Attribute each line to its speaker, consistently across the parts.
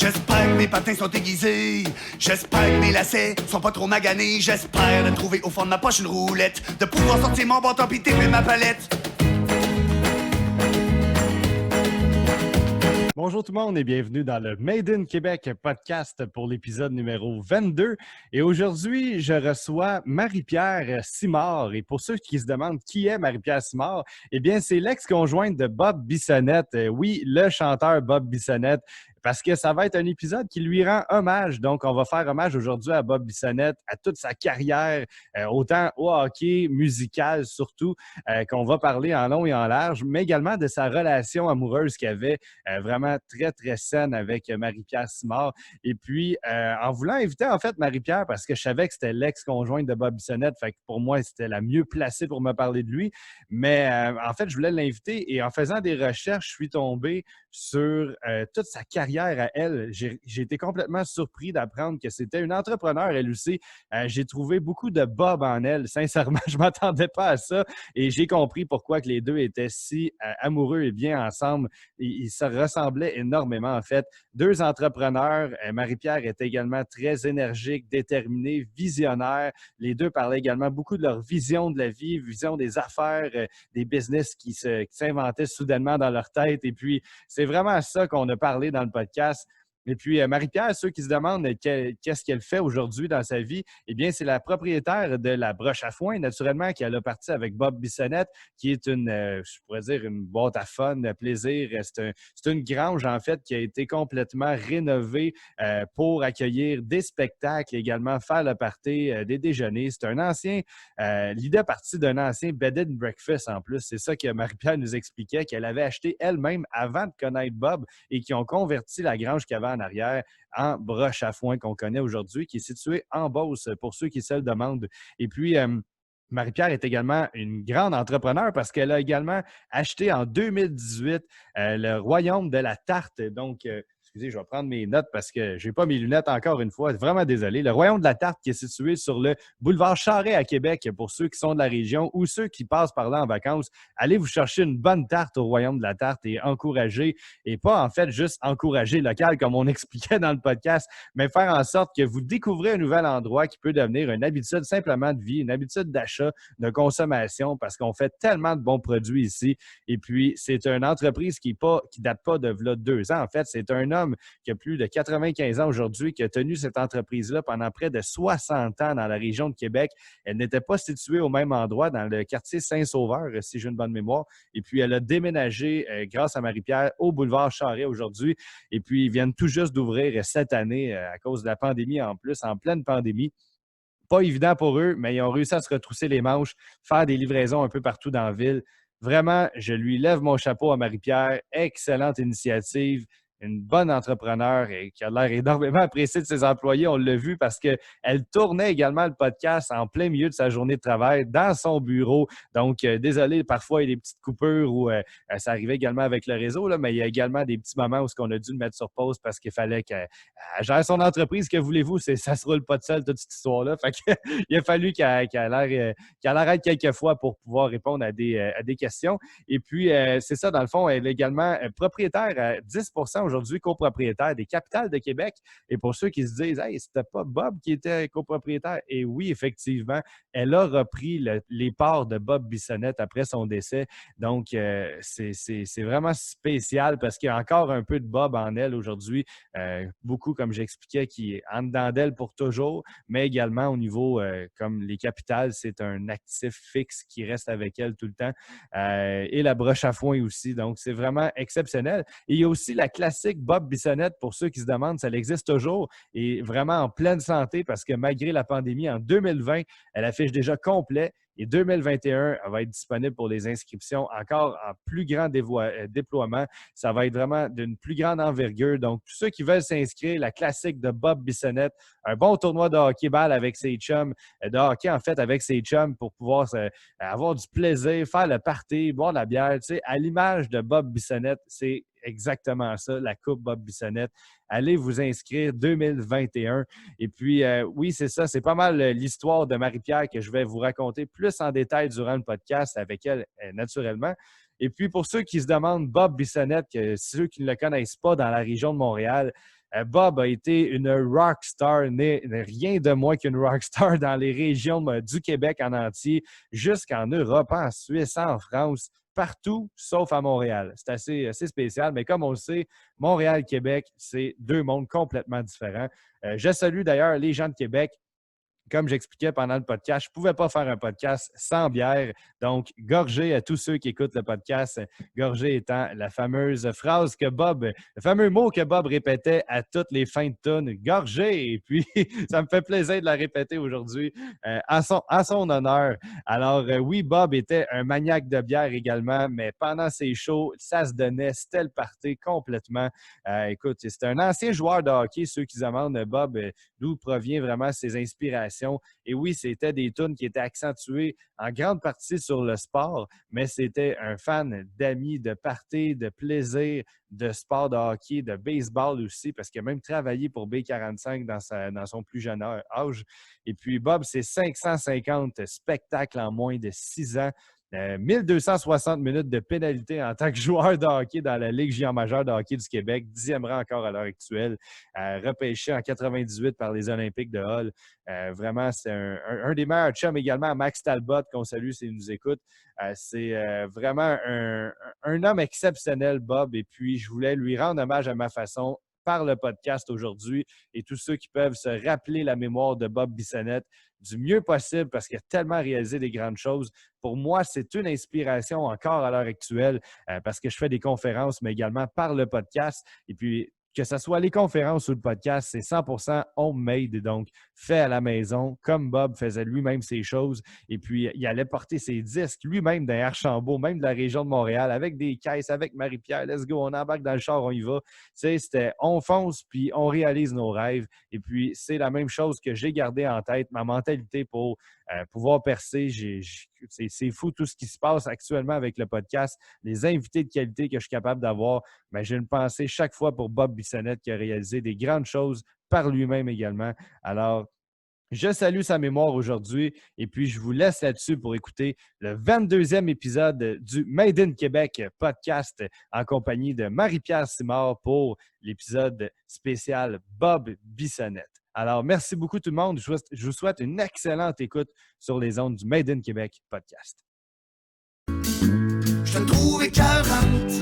Speaker 1: J'espère que mes patins sont aiguisés. J'espère que mes lacets sont pas trop maganés. J'espère de trouver au fond de ma poche une roulette, de pouvoir sortir mon bâton pis taper ma palette.
Speaker 2: Bonjour tout le monde et bienvenue dans le Made in Québec podcast pour l'épisode numéro 22. Et aujourd'hui, je reçois Marie-Pierre Simard. Et pour ceux qui se demandent qui est Marie-Pierre Simard, eh bien, c'est l'ex-conjointe de Bob Bissonnette. Oui, le chanteur Bob Bissonnette. Parce que ça va être un épisode qui lui rend hommage. Donc, on va faire hommage aujourd'hui à Bob Bissonnette, à toute sa carrière, autant au hockey, musical surtout, qu'on va parler en long et en large, mais également de sa relation amoureuse qu'il avait vraiment très, très saine avec Marie-Pierre Simard. Et puis, en voulant inviter en fait Marie-Pierre, parce que je savais que c'était l'ex-conjointe de Bob Bissonnette, fait que pour moi, c'était la mieux placée pour me parler de lui. Mais en fait, je voulais l'inviter et en faisant des recherches, je suis tombé sur toute sa carrière à elle. J'ai été complètement surpris d'apprendre que c'était une entrepreneur, elle aussi. J'ai trouvé beaucoup de Bob en elle. Sincèrement, je ne m'attendais pas à ça et j'ai compris pourquoi que les deux étaient si amoureux et bien ensemble. Ils se ressemblaient énormément, en fait. Deux entrepreneurs. Marie-Pierre était également très énergique, déterminée, visionnaire. Les deux parlaient également beaucoup de leur vision de la vie, vision des affaires, des business qui s'inventaient soudainement dans leur tête. Et puis, c'est vraiment ça qu'on a parlé dans le podcast. Et puis, Marie-Pierre, ceux qui se demandent qu'est-ce qu'elle fait aujourd'hui dans sa vie, eh bien, c'est la propriétaire de la broche à foin, naturellement, qui a parti avec Bob Bissonnette, qui est je pourrais dire, une boîte à fun, à plaisir. C'est une grange, en fait, qui a été complètement rénovée pour accueillir des spectacles, également faire le party, des déjeuners. C'est un ancien, l'idée partie d'un ancien bed and breakfast, en plus. C'est ça que Marie-Pierre nous expliquait, qu'elle avait acheté elle-même avant de connaître Bob et qui ont converti la grange qu'il y avait en arrière en broche à foin qu'on connaît aujourd'hui, qui est située en Beauce, pour ceux qui se le demandent. Et puis, Marie-Pierre est également une grande entrepreneur parce qu'elle a également acheté en 2018 le Royaume de la Tarte. Donc, excusez, je vais prendre mes notes parce que je n'ai pas mes lunettes encore une fois. Vraiment désolé. Le Royaume de la Tarte qui est situé sur le boulevard Charest à Québec pour ceux qui sont de la région ou ceux qui passent par là en vacances. Allez vous chercher une bonne tarte au Royaume de la Tarte et encourager, et pas en fait juste encourager local comme on expliquait dans le podcast, mais faire en sorte que vous découvrez un nouvel endroit qui peut devenir une habitude simplement de vie, une habitude d'achat, de consommation parce qu'on fait tellement de bons produits ici. Et puis, c'est une entreprise qui date pas de là 2 ans. En fait, c'est un homme qui a plus de 95 ans aujourd'hui, qui a tenu cette entreprise-là pendant près de 60 ans dans la région de Québec. Elle n'était pas située au même endroit, dans le quartier Saint-Sauveur, si j'ai une bonne mémoire. Et puis, elle a déménagé, grâce à Marie-Pierre, au boulevard Charest aujourd'hui. Et puis, ils viennent tout juste d'ouvrir cette année, à cause de la pandémie en plus, en pleine pandémie. Pas évident pour eux, mais ils ont réussi à se retrousser les manches, faire des livraisons un peu partout dans la ville. Vraiment, je lui lève mon chapeau à Marie-Pierre. Excellente initiative. Une bonne entrepreneur et qui a l'air énormément appréciée de ses employés. On l'a vu parce qu'elle tournait également le podcast en plein milieu de sa journée de travail dans son bureau. Donc, désolé, parfois, il y a des petites coupures ou ça arrivait également avec le réseau, là, mais il y a également des petits moments où on a dû le mettre sur pause parce qu'il fallait qu'elle gère son entreprise. Que voulez-vous? Ça se roule pas de seul, toute cette histoire-là. Fait que, il a fallu qu'elle arrête quelques fois pour pouvoir répondre à des questions. Et puis, c'est ça, dans le fond, elle est également propriétaire à 10 aujourd'hui, copropriétaire des Capitales de Québec. Et pour ceux qui se disent, hey, c'était pas Bob qui était copropriétaire. Et oui, effectivement, elle a repris les parts de Bob Bissonnette après son décès. Donc, c'est vraiment spécial parce qu'il y a encore un peu de Bob en elle aujourd'hui. Beaucoup, comme j'expliquais, qui est en dedans d'elle pour toujours, mais également au niveau, comme les Capitales, c'est un actif fixe qui reste avec elle tout le temps. Et la broche à foin aussi. Donc, c'est vraiment exceptionnel. Et il y a aussi la classique Bob Bissonnette, pour ceux qui se demandent, ça existe toujours et vraiment en pleine santé parce que malgré la pandémie, en 2020, elle affiche déjà complet. Et 2021, elle va être disponible pour les inscriptions encore en plus grand déploiement. Ça va être vraiment d'une plus grande envergure. Donc, tous ceux qui veulent s'inscrire, la classique de Bob Bissonnette, un bon tournoi de hockey-ball avec ses chums, de hockey en fait avec ses chums pour pouvoir avoir du plaisir, faire le party, boire de la bière. Tu sais, à l'image de Bob Bissonnette, c'est exactement ça, la Coupe Bob Bissonnette. Allez vous inscrire 2021. Et puis, oui, c'est ça. C'est pas mal l'histoire de Marie-Pierre que je vais vous raconter plus en détail durant le podcast avec elle, naturellement. Et puis, pour ceux qui se demandent, Bob Bissonnette, ceux qui ne le connaissent pas dans la région de Montréal, Bob a été une rockstar, rien de moins qu'une rockstar dans les régions du Québec en entier, jusqu'en Europe, en Suisse, en France, partout, sauf à Montréal. C'est assez spécial, mais comme on le sait, Montréal-Québec, c'est deux mondes complètement différents. Je salue d'ailleurs les gens de Québec. Comme j'expliquais pendant le podcast, je ne pouvais pas faire un podcast sans bière. Donc, gorgée à tous ceux qui écoutent le podcast, gorgée étant la fameuse phrase que Bob, le fameux mot que Bob répétait à toutes les fins de tonne, gorgée. Et puis, ça me fait plaisir de la répéter aujourd'hui à son honneur. Alors, oui, Bob était un maniaque de bière également, mais pendant ses shows, ça se donnait, c'était le party complètement. Écoute, c'est un ancien joueur de hockey, ceux qui se demandent, Bob, d'où provient vraiment ses inspirations. Et oui, c'était des tunes qui étaient accentuées en grande partie sur le sport, mais c'était un fan d'amis, de party, de plaisir, de sport de hockey, de baseball aussi, parce qu'il a même travaillé pour B45 dans son plus jeune âge. Et puis Bob, c'est 550 spectacles en moins de 6 ans. 1260 minutes de pénalité en tant que joueur de hockey dans la Ligue junior majeure de hockey du Québec, 10e rang encore à l'heure actuelle, repêché en 98 par les Olympiques de Hull. Vraiment, c'est un des meilleurs chums également, Max Talbot, qu'on salue s'il nous écoute. C'est vraiment un homme exceptionnel, Bob, et puis je voulais lui rendre hommage à ma façon par le podcast aujourd'hui et tous ceux qui peuvent se rappeler la mémoire de Bob Bissonnette du mieux possible parce qu'il a tellement réalisé des grandes choses. Pour moi, c'est une inspiration encore à l'heure actuelle parce que je fais des conférences, mais également par le podcast. Et puis, que ce soit les conférences ou le podcast, c'est 100% homemade, donc fait à la maison, comme Bob faisait lui-même ses choses. Et puis, il allait porter ses disques lui-même d'un Archambault, même de la région de Montréal, avec des caisses, avec Marie-Pierre. Let's go, on embarque dans le char, on y va. Tu sais, c'était on fonce, puis on réalise nos rêves. Et puis, c'est la même chose que j'ai gardé en tête, ma mentalité pour pouvoir percer. C'est fou tout ce qui se passe actuellement avec le podcast, les invités de qualité que je suis capable d'avoir. Mais j'ai une pensée chaque fois pour Bob Bissonnette qui a réalisé des grandes choses par lui-même également. Alors, je salue sa mémoire aujourd'hui et puis je vous laisse là-dessus pour écouter le 22e épisode du Made in Québec podcast en compagnie de Marie-Pierre Simard pour l'épisode spécial Bob Bissonnette. Alors, merci beaucoup tout le monde. Je vous souhaite une excellente écoute sur les ondes du Made in Québec podcast.
Speaker 1: Je te trouve écœurante,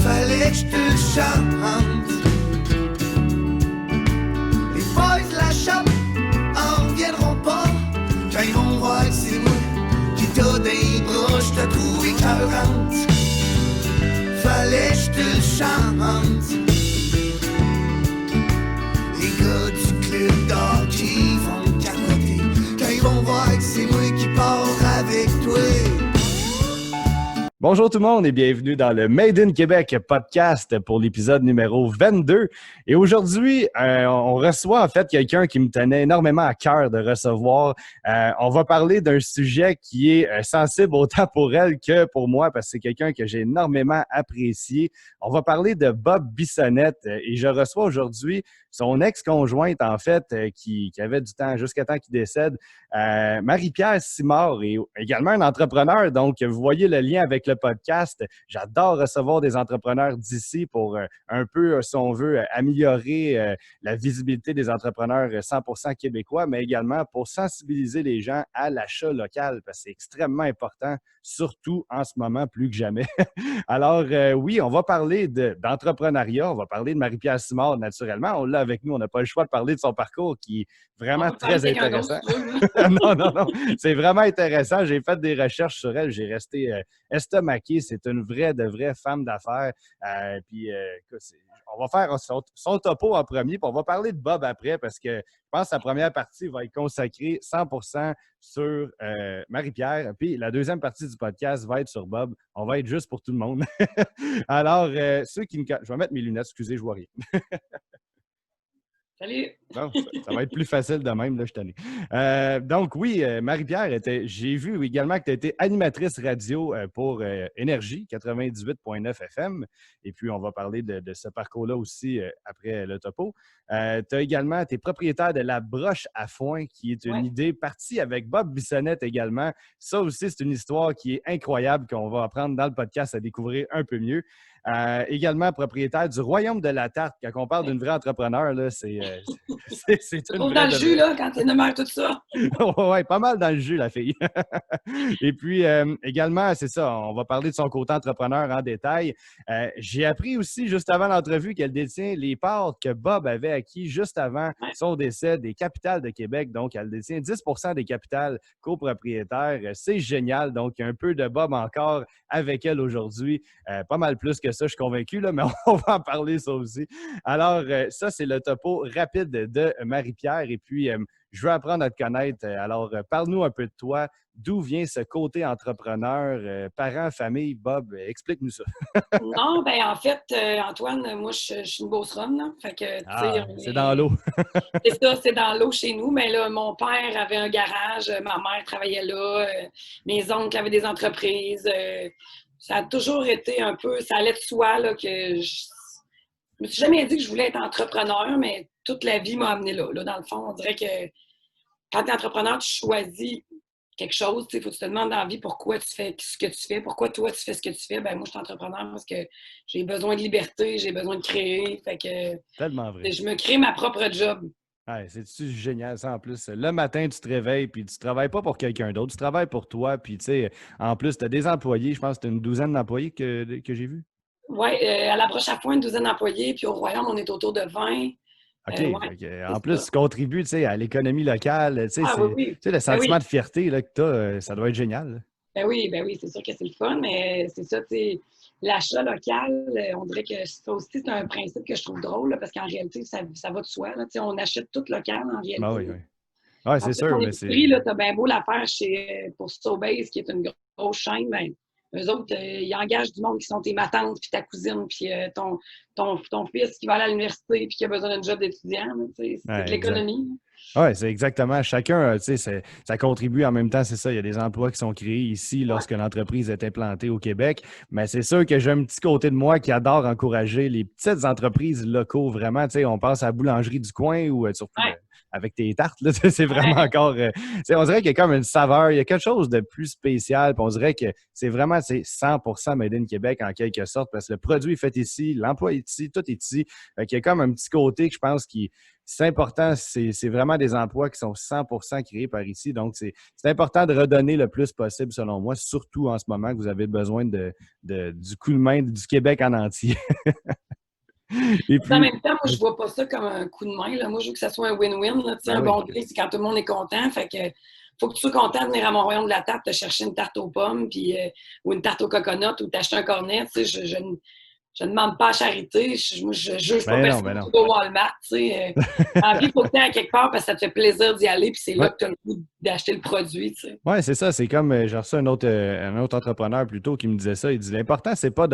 Speaker 1: fallait que je te le chante. Les boys de la shop en reviendront pas quand ils vont voir que c'est moi qui t'a des bras. Je te trouve écœurante, fallait que je te le chante. Les gars du club d'hockey vont me capoter quand ils vont voir que c'est moi qui pars avec toi.
Speaker 2: Bonjour tout le monde et bienvenue dans le Made in Québec podcast pour l'épisode numéro 22. Et aujourd'hui, on reçoit en fait quelqu'un qui me tenait énormément à cœur de recevoir. On va parler d'un sujet qui est sensible autant pour elle que pour moi parce que c'est quelqu'un que j'ai énormément apprécié. On va parler de Bob Bissonnette et je reçois aujourd'hui son ex-conjointe en fait qui avait du temps jusqu'à temps qu'il décède, Marie-Pierre Simard est également un entrepreneur. Donc, vous voyez le lien avec le podcast. J'adore recevoir des entrepreneurs d'ici pour un peu, si on veut, améliorer la visibilité des entrepreneurs 100% québécois, mais également pour sensibiliser les gens à l'achat local parce que c'est extrêmement important, surtout en ce moment plus que jamais. Alors, oui, on va parler d'entrepreneuriat. On va parler de Marie-Pierre Simard, naturellement. On l'a avec nous. On n'a pas le choix de parler de son parcours qui est vraiment très intéressant. Non. C'est vraiment intéressant. J'ai fait des recherches sur elle. J'ai resté estomaqué. C'est une vraie femme d'affaires. On va faire son topo en premier, puis on va parler de Bob après parce que je pense que la première partie va être consacrée 100% sur Marie-Pierre. Puis la deuxième partie du podcast va être sur Bob. On va être juste pour tout le monde. Alors, ceux qui me... Je vais mettre mes lunettes. Excusez, je vois rien.
Speaker 3: Salut!
Speaker 2: Bon, ça va être plus facile de même, là, je t'en ai. Donc, oui, Marie-Pierre, j'ai vu également que tu as été animatrice radio pour Énergie 98.9 FM. Et puis, on va parler de ce parcours-là aussi après le topo. Tu as également, tu es propriétaire de La Broche à Foin, qui est une idée partie avec Bob Bissonnette également. Ça aussi, c'est une histoire qui est incroyable, qu'on va apprendre dans le podcast à découvrir un peu mieux. Également propriétaire du Royaume de la Tarte. Quand on parle d'une vraie entrepreneur, là, c'est
Speaker 3: Tu trouves dans le jus, là, quand tu énumères tout ça.
Speaker 2: Oui, pas mal dans le jus, la fille. Et puis, également, c'est ça, on va parler de son côté entrepreneur en détail. J'ai appris aussi, juste avant l'entrevue, qu'elle détient les parts que Bob avait acquis juste avant son décès des capitales de Québec. Donc, elle détient 10 des capitales copropriétaires. C'est génial. Donc, un peu de Bob encore avec elle aujourd'hui. Pas mal plus que ça, je suis convaincu, là, mais on va en parler ça aussi. Alors, ça, c'est le topo rapide de Marie-Pierre. Et puis, je veux apprendre à te connaître. Alors, parle-nous un peu de toi. D'où vient ce côté entrepreneur? Parents, famille, Bob, explique-nous ça.
Speaker 3: Non, ben en fait, Antoine, moi, je suis une beauceronne, là. Fait que,
Speaker 2: c'est dans l'eau.
Speaker 3: C'est ça, c'est dans l'eau chez nous. Mais là, mon père avait un garage, ma mère travaillait là, mes oncles avaient des entreprises. Ça a toujours été un peu, ça allait de soi, là, que je me suis jamais dit que je voulais être entrepreneur, mais toute la vie m'a amené là. Là, dans le fond, on dirait que quand tu es entrepreneur, tu choisis quelque chose. Il faut que tu te demandes dans la vie pourquoi tu fais ce que tu fais, pourquoi toi tu fais ce que tu fais. Ben moi, je suis entrepreneur parce que j'ai besoin de liberté, j'ai besoin de créer. Fait que
Speaker 2: tellement vrai.
Speaker 3: Je me crée ma propre job.
Speaker 2: Ouais, c'est génial ça en plus. Le matin, tu te réveilles puis tu travailles pas pour quelqu'un d'autre, tu travailles pour toi. Puis tu sais, en plus, tu as des employés, je pense que tu as une douzaine d'employés que j'ai vus.
Speaker 3: Oui, à La Broche à Foin, une douzaine d'employés, puis au Royaume, on est autour de 20.
Speaker 2: OK. En plus, tu contribues à l'économie locale.
Speaker 3: Oui.
Speaker 2: Le sentiment de fierté là, que tu as, ça doit être génial. Là.
Speaker 3: Ben oui, c'est sûr que c'est le fun, mais c'est ça, tu sais, l'achat local, on dirait que ça aussi, c'est un principe que je trouve drôle, là, parce qu'en réalité, ça va de soi. Là, on achète tout local, en réalité.
Speaker 2: Ben oui. Oui, c'est sûr.
Speaker 3: Mais tu as bien beau la faire pour Sobeys, qui est une grosse chaîne, ben, eux autres, ils engagent du monde qui sont tes matantes, puis ta cousine, puis ton fils qui va aller à l'université, puis qui a besoin d'un job d'étudiant. C'est de l'économie.
Speaker 2: Oui, c'est exactement. Chacun, ça contribue en même temps, c'est ça. Il y a des emplois qui sont créés ici lorsque l'entreprise est implantée au Québec. Mais c'est sûr que j'ai un petit côté de moi qui adore encourager les petites entreprises locaux, vraiment. On pense à la boulangerie du coin ou surtout avec tes tartes. Là, c'est vraiment encore... on dirait qu'il y a comme une saveur, il y a quelque chose de plus spécial. Puis on dirait que c'est vraiment 100% Made in Québec en quelque sorte parce que le produit est fait ici, l'emploi est ici, tout est ici. Fait qu'il y a comme un petit côté que je pense qui... C'est important, c'est vraiment des emplois qui sont 100% créés par ici. Donc, c'est important de redonner le plus possible, selon moi, surtout en ce moment que vous avez besoin du coup de main du Québec en entier.
Speaker 3: Et puis, en même temps, moi, je vois pas ça comme un coup de main. Là. Moi, je veux que ça soit un win-win. Un bon deal, c'est quand tout le monde est content. Fait que faut que tu sois content de venir à mon Royaume de la Tarte, te chercher une tarte aux pommes puis, ou une tarte au coconut ou t'acheter un cornet. Je ne demande pas à charité. Je juge pas personne au Walmart. En vie, il faut que tu aies à quelque part parce que ça te fait plaisir d'y aller puis c'est là que tu as le goût d'acheter le produit.
Speaker 2: Oui, c'est ça. C'est comme, j'ai reçu un autre entrepreneur plus tôt qui me disait ça. Il dit, l'important, c'est pas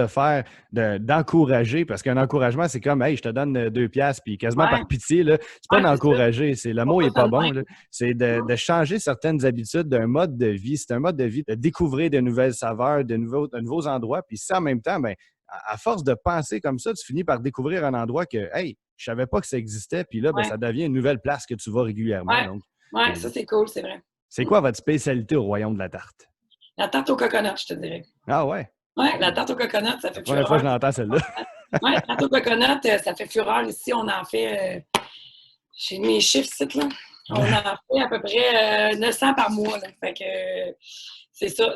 Speaker 2: d'encourager parce qu'un encouragement, c'est comme, hey, je te donne 2 piastres puis quasiment par pitié, là. C'est pas d'encourager. Le mot n'est pas bon. Là. C'est de changer certaines habitudes d'un mode de vie. C'est un mode de vie de découvrir de nouvelles saveurs, de nouveaux endroits. Puis ça, en même temps, à force de penser comme ça, tu finis par découvrir un endroit que, hey, je savais pas que ça existait, puis là, ça devient une nouvelle place que tu vas régulièrement.
Speaker 3: Oui, ça, c'est cool, c'est vrai.
Speaker 2: C'est quoi votre spécialité au Royaume de la Tarte?
Speaker 3: La tarte au coconut, je te dirais.
Speaker 2: Ah ouais?
Speaker 3: Oui, la tarte au coconut, ça fait fureur.
Speaker 2: La première fois que je l'entends, celle-là.
Speaker 3: Oui, la tarte au coconut, ça fait fureur ici. On en fait, j'ai mes chiffres ici, là. On en fait à peu près 900 par mois. Là. Fait que c'est ça.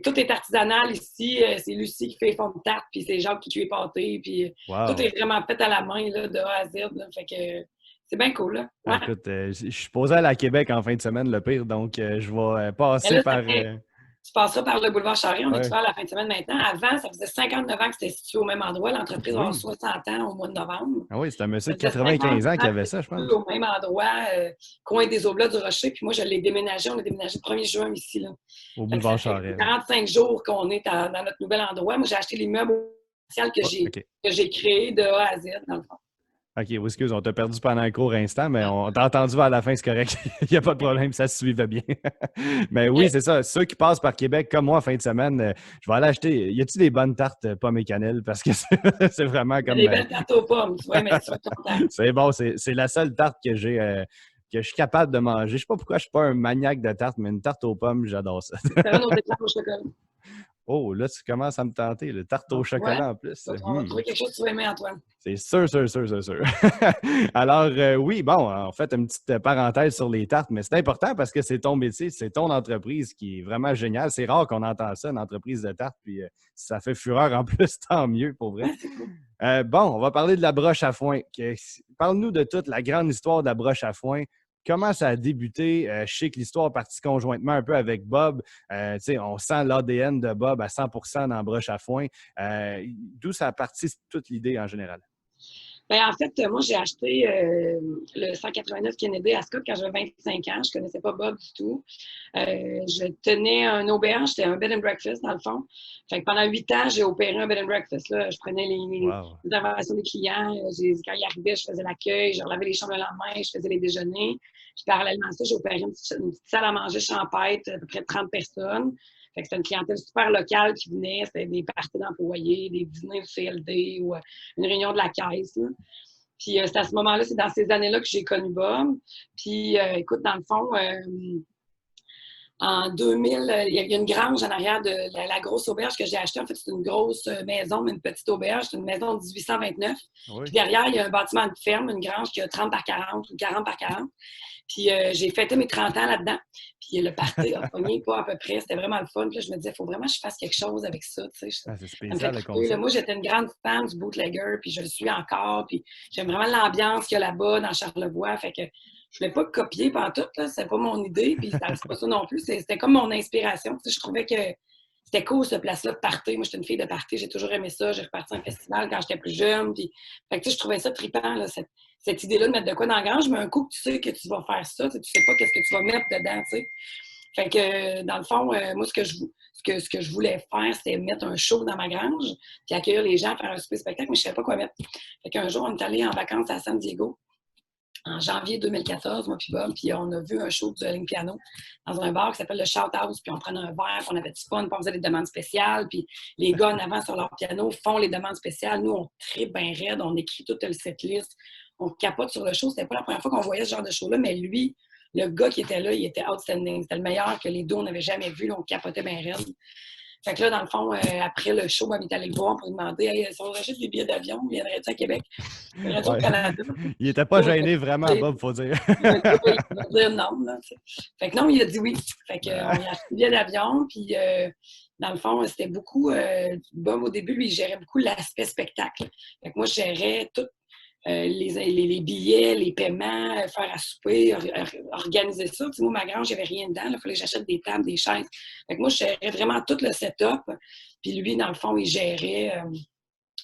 Speaker 3: Tout est artisanal ici. C'est Lucie qui fait les fonds de tarte, puis c'est Jacques qui cuit les pâtés. Puis tout est vraiment fait à la main, là, de A à Z. Là. Fait que c'est bien cool. Là. Ouais.
Speaker 2: Écoute, je suis posé à la Québec en fin de semaine, le pire. Donc, je vais passer
Speaker 3: là,
Speaker 2: par...
Speaker 3: Tu passeras par le boulevard Charest. On est ouvert la fin de semaine maintenant. Avant, ça faisait 59 ans que c'était situé au même endroit. L'entreprise va avoir 60 ans au mois de novembre.
Speaker 2: Ah oui, c'est un monsieur de 95 ans qui avait ça, je pense.
Speaker 3: Au même endroit, coin des Aublats du Rocher. Puis moi, je l'ai déménagé. On a déménagé le 1er juin ici. Là.
Speaker 2: Au boulevard Charest.
Speaker 3: 45 jours qu'on est dans notre nouvel endroit. Moi, j'ai acheté l'immeuble social que j'ai créé de A à Z, dans le fond.
Speaker 2: OK, oui, excuse, on t'a perdu pendant un court instant, mais on t'a entendu à la fin, c'est correct. Il n'y a pas de problème, ça se suivait bien. Mais oui, c'est ça. Ceux qui passent par Québec, comme moi, en fin de semaine, je vais aller acheter. Y a-t-il des bonnes tartes pommes et cannelle? Parce que c'est vraiment comme.
Speaker 3: Des belles tartes aux pommes, tu vois, mais tu vas être content.
Speaker 2: C'est bon, c'est la seule tarte que j'ai. Que je suis capable de manger. Je sais pas pourquoi je suis pas un maniaque de tarte, mais une tarte aux pommes, j'adore ça.
Speaker 3: C'est nos éclairs au chocolat.
Speaker 2: Oh, là, tu commences à me tenter. Le tarte au chocolat en plus.
Speaker 3: On va trouver quelque chose que tu vas aimer, Antoine.
Speaker 2: C'est sûr, sûr, sûr, sûr, sûr. Alors, oui, bon, en fait, une petite parenthèse sur les tartes, mais c'est important parce que c'est ton métier, c'est ton entreprise qui est vraiment géniale. C'est rare qu'on entend ça, une entreprise de tartes, puis ça fait fureur en plus, tant mieux, pour vrai. Bon, on va parler de la broche à foin. Parle-nous de toute la grande histoire de la broche à foin. Comment ça a débuté? Je sais que l'histoire est partie conjointement un peu avec Bob. On sent l'ADN de Bob à 100% dans Broche à foin. D'où ça a parti toute l'idée en général?
Speaker 3: Bien, en fait, moi, j'ai acheté le 189 Kennedy à Scott quand j'avais 25 ans. Je ne connaissais pas Bob du tout. Je tenais un auberge, c'était un bed and breakfast, dans le fond. Fait que pendant 8 ans, j'ai opéré un bed and breakfast. Là. Je prenais les informations des clients. Quand ils arrivaient, je faisais l'accueil, je relavais les chambres le lendemain, je faisais les déjeuners. Puis parallèlement à ça, j'ai opéré une petite salle à manger champêtre, à peu près 30 personnes. Fait que c'était une clientèle super locale qui venait. C'était des parties d'employés, des dîners du CLD ou une réunion de la caisse. Là. Puis c'est à ce moment-là, c'est dans ces années-là que j'ai connu Bob. Puis écoute, dans le fond, en 2000, il y a une grange en arrière de la grosse auberge que j'ai achetée. En fait, c'est une grosse maison, mais une petite auberge. C'est une maison de 1829. Oui. Puis derrière, il y a un bâtiment de ferme, une grange qui a 30 par 40 ou 40 par 40. Puis j'ai fêté mes 30 ans là-dedans. Puis le party a pogné pas à peu près. C'était vraiment le fun. Puis là, je me disais, il faut vraiment que je fasse quelque chose avec ça. Tu sais.
Speaker 2: C'est spécial, le concept.
Speaker 3: Moi, j'étais une grande fan du bootlegger, puis je le suis encore. Puis j'aime vraiment l'ambiance qu'il y a là-bas, dans Charlevoix. Fait que je voulais pas copier pantoute, là. C'était pas mon idée. Puis c'est pas ça non plus. C'était comme mon inspiration. Tu sais, je trouvais que c'était cool, cette place-là, de party. Moi, j'étais une fille de party. J'ai toujours aimé ça. J'ai reparti à un festival quand j'étais plus jeune. Puis, fait que, tu sais, je trouvais ça trippant, là, cette idée-là de mettre de quoi dans la grange. Mais un coup que tu sais que tu vas faire ça, tu sais pas qu'est-ce que tu vas mettre dedans, tu sais. Fait que, dans le fond, moi, ce que je voulais faire, c'était mettre un show dans ma grange, puis accueillir les gens, faire un super spectacle, mais je ne savais pas quoi mettre. Fait qu'un jour, on est allé en vacances à San Diego, en janvier 2014, moi puis Bob, puis on a vu un show du Ling Piano dans un bar qui s'appelle le Shout House, puis on prenait un verre, puis on avait du fun, puis on faisait des demandes spéciales, puis les gars en avant sur leur piano font les demandes spéciales. Nous, on tripe bien raide, on écrit toute le setlist, on capote sur le show. C'était pas la première fois qu'on voyait ce genre de show-là, mais lui, le gars qui était là, il était outstanding. C'était le meilleur que les deux, on n'avait jamais vu. Là, on capotait bien raide. Fait que là, dans le fond, après le show, on est allé le voir pour lui demander hey, si on rachète des billets d'avion, viendrait-tu à Québec? Viendrait-tu au Canada?
Speaker 2: Il n'était pas gêné vraiment, Bob, il faut dire.
Speaker 3: Il va dire non. Là, fait que non, il a dit oui. Fait qu'on a acheté des billets d'avion. Puis, dans le fond, c'était beaucoup. Bob, au début, lui, il gérait beaucoup l'aspect spectacle. Fait que moi, je gérais tout. Les billets, les paiements, faire à souper, organiser ça. Tu sais, moi, ma grange, il n'y avait rien dedans. Il fallait que j'achète des tables, des chaises. Fait que moi, je gérais vraiment tout le setup. Puis lui, dans le fond, il gérait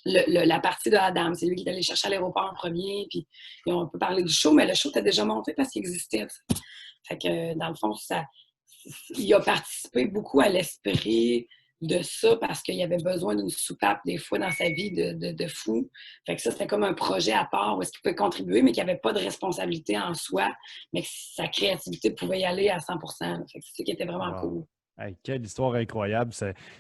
Speaker 3: la partie de Adam. C'est lui qui est allé chercher à l'aéroport en premier. Puis on peut parler du show, mais le show était déjà monté parce qu'il existait. T'sais. Fait que, dans le fond, il a participé beaucoup à l'esprit de ça parce qu'il avait besoin d'une soupape des fois dans sa vie de fou. Fait que ça, c'était comme un projet à part où est-ce qu'il pouvait contribuer, mais qu'il n'y avait pas de responsabilité en soi, mais que sa créativité pouvait y aller à 100%. Fait que c'est ça qui était vraiment cool.
Speaker 2: Hey, quelle histoire incroyable.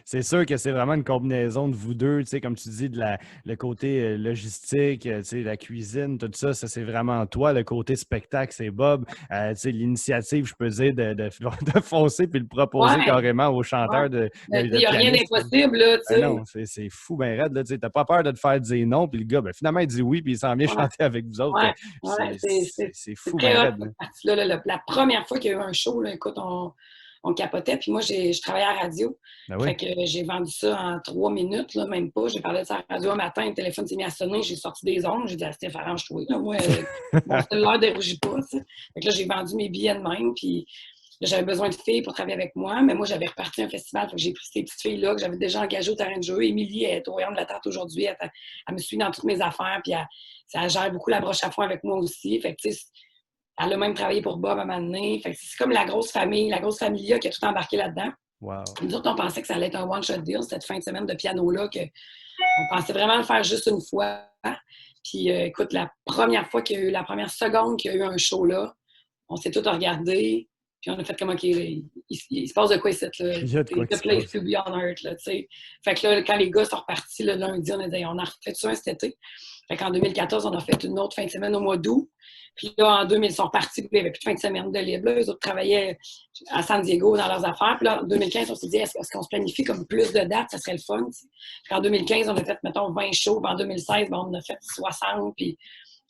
Speaker 2: C'est sûr que c'est vraiment une combinaison de vous deux, tu sais, comme tu dis, le côté logistique, tu sais, la cuisine, tout ça, c'est vraiment toi. Le côté spectacle, c'est Bob. Tu sais, l'initiative, je peux dire, de foncer puis le proposer carrément aux chanteurs.
Speaker 3: Il n'y a rien d'impossible, là, tu sais.
Speaker 2: Non, c'est fou, ben raide, là, tu sais. T'as pas peur de te faire dire non, puis le gars, ben, finalement, il dit oui, puis il s'en vient chanter avec vous autres. C'est fou, ben raide.
Speaker 3: La première fois qu'il y a eu un show, là, écoute, on capotait. Puis moi, je travaillais à la radio.
Speaker 2: Ben oui.
Speaker 3: Fait que j'ai vendu ça en 3 minutes, là, même pas. J'ai parlé de ça à la radio un matin, le téléphone s'est mis à sonner, j'ai sorti des ondes. J'ai dit à Steph, arrange-toi. Moi, mon cellulaire ne dérougit pas. T'sais. Fait que là, j'ai vendu mes billets de même. Puis là, j'avais besoin de filles pour travailler avec moi. Mais moi, j'avais reparti un festival. Fait que j'ai pris ces petites filles-là que j'avais déjà engagées au terrain de jeu. Émilie est au Royaume de la Tarte aujourd'hui. Elle me suit dans toutes mes affaires. Puis elle gère beaucoup la broche à foin avec moi aussi. Fait que, tu sais, elle a même travaillé pour Bob à un moment donné. Fait que c'est comme la grosse famille, la grosse familia qui a tout embarqué là-dedans.
Speaker 2: Wow.
Speaker 3: Nous autres, on pensait que ça allait être un one-shot deal, cette fin de semaine de piano-là, qu'on pensait vraiment le faire juste une fois. Puis écoute, la première seconde qu'il y a eu un show là, on s'est tous regardés, puis on a fait comme, OK, il se passe de quoi ici, là?
Speaker 2: Il y a de quoi qui
Speaker 3: The
Speaker 2: se
Speaker 3: place
Speaker 2: passe.
Speaker 3: to be on earth, là, tu sais. Fait que là, quand les gars sont repartis le lundi, on a dit, on a refait ça cet été. Fait qu'en 2014, on a fait une autre fin de semaine au mois d'août. Puis là, en 2000, ils sont repartis, puis il n'y avait plus de fin de semaine de libre. Là, eux autres travaillaient à San Diego dans leurs affaires. Puis là, en 2015, on s'est dit, est-ce qu'on se planifie comme plus de dates? Ça serait le fun. Puis en 2015, on a fait, mettons, 20 shows. Puis en 2016, on a fait 60. Puis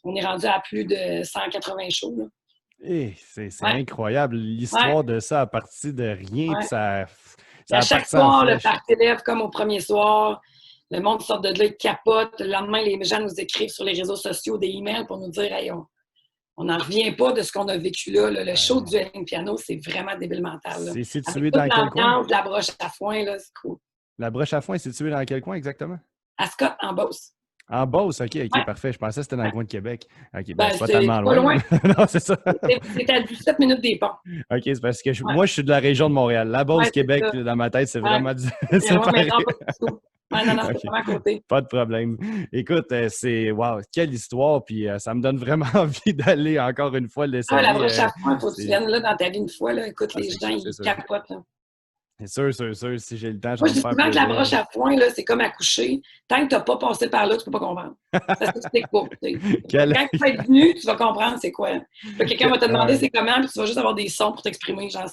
Speaker 3: on est rendu à plus de 180 shows. Là.
Speaker 2: C'est
Speaker 3: Ouais.
Speaker 2: incroyable, l'histoire de ça à partir de rien.
Speaker 3: Ouais.
Speaker 2: Puis ça
Speaker 3: à
Speaker 2: a
Speaker 3: chaque
Speaker 2: parti en
Speaker 3: soir, le
Speaker 2: flèche.
Speaker 3: party lève comme au premier soir. Le monde sort de là, il capote. Le lendemain, les gens nous écrivent sur les réseaux sociaux des emails pour nous dire hey, on n'en revient pas de ce qu'on a vécu là. Le show du Dueling Piano, c'est vraiment débile mental. Là.
Speaker 2: C'est situé
Speaker 3: Avec
Speaker 2: dans
Speaker 3: toute
Speaker 2: quel coin?
Speaker 3: l'ambiance de la broche à foin, là, c'est cool.
Speaker 2: La broche à foin est située dans quel coin exactement?
Speaker 3: À Scott, en Beauce.
Speaker 2: En Beauce, OK,
Speaker 3: Ouais.
Speaker 2: parfait. Je pensais que c'était dans le coin de Québec. OK,
Speaker 3: Ben,
Speaker 2: c'est pas tellement loin. Non, c'est ça.
Speaker 3: C'est à 17 minutes des ponts.
Speaker 2: OK, c'est parce que moi, je suis de la région de Montréal. La Beauce, Québec, dans ma tête, c'est vraiment
Speaker 3: mais non, pas du tout. Non, c'est vraiment à côté.
Speaker 2: Pas de problème. Écoute, c'est wow, quelle histoire, puis ça me donne vraiment envie d'aller encore une fois l'essayer.
Speaker 3: La broche à foin, il faut que tu viennes là dans ta vie une fois. Là. Écoute, les gens, ils capotent. Là.
Speaker 2: C'est sûr. Si j'ai le temps, je
Speaker 3: Moi,
Speaker 2: vais
Speaker 3: je
Speaker 2: me
Speaker 3: dis
Speaker 2: faire
Speaker 3: souvent que
Speaker 2: plaisir.
Speaker 3: la broche à foin, là, c'est comme accoucher. Tant que tu n'as pas passé par là, tu ne peux pas comprendre. Ça s'explique pas. Quand tu vas être venu, tu vas comprendre c'est quoi. Quelqu'un va te demander c'est comment, puis tu vas juste avoir des sons pour t'exprimer. Genre,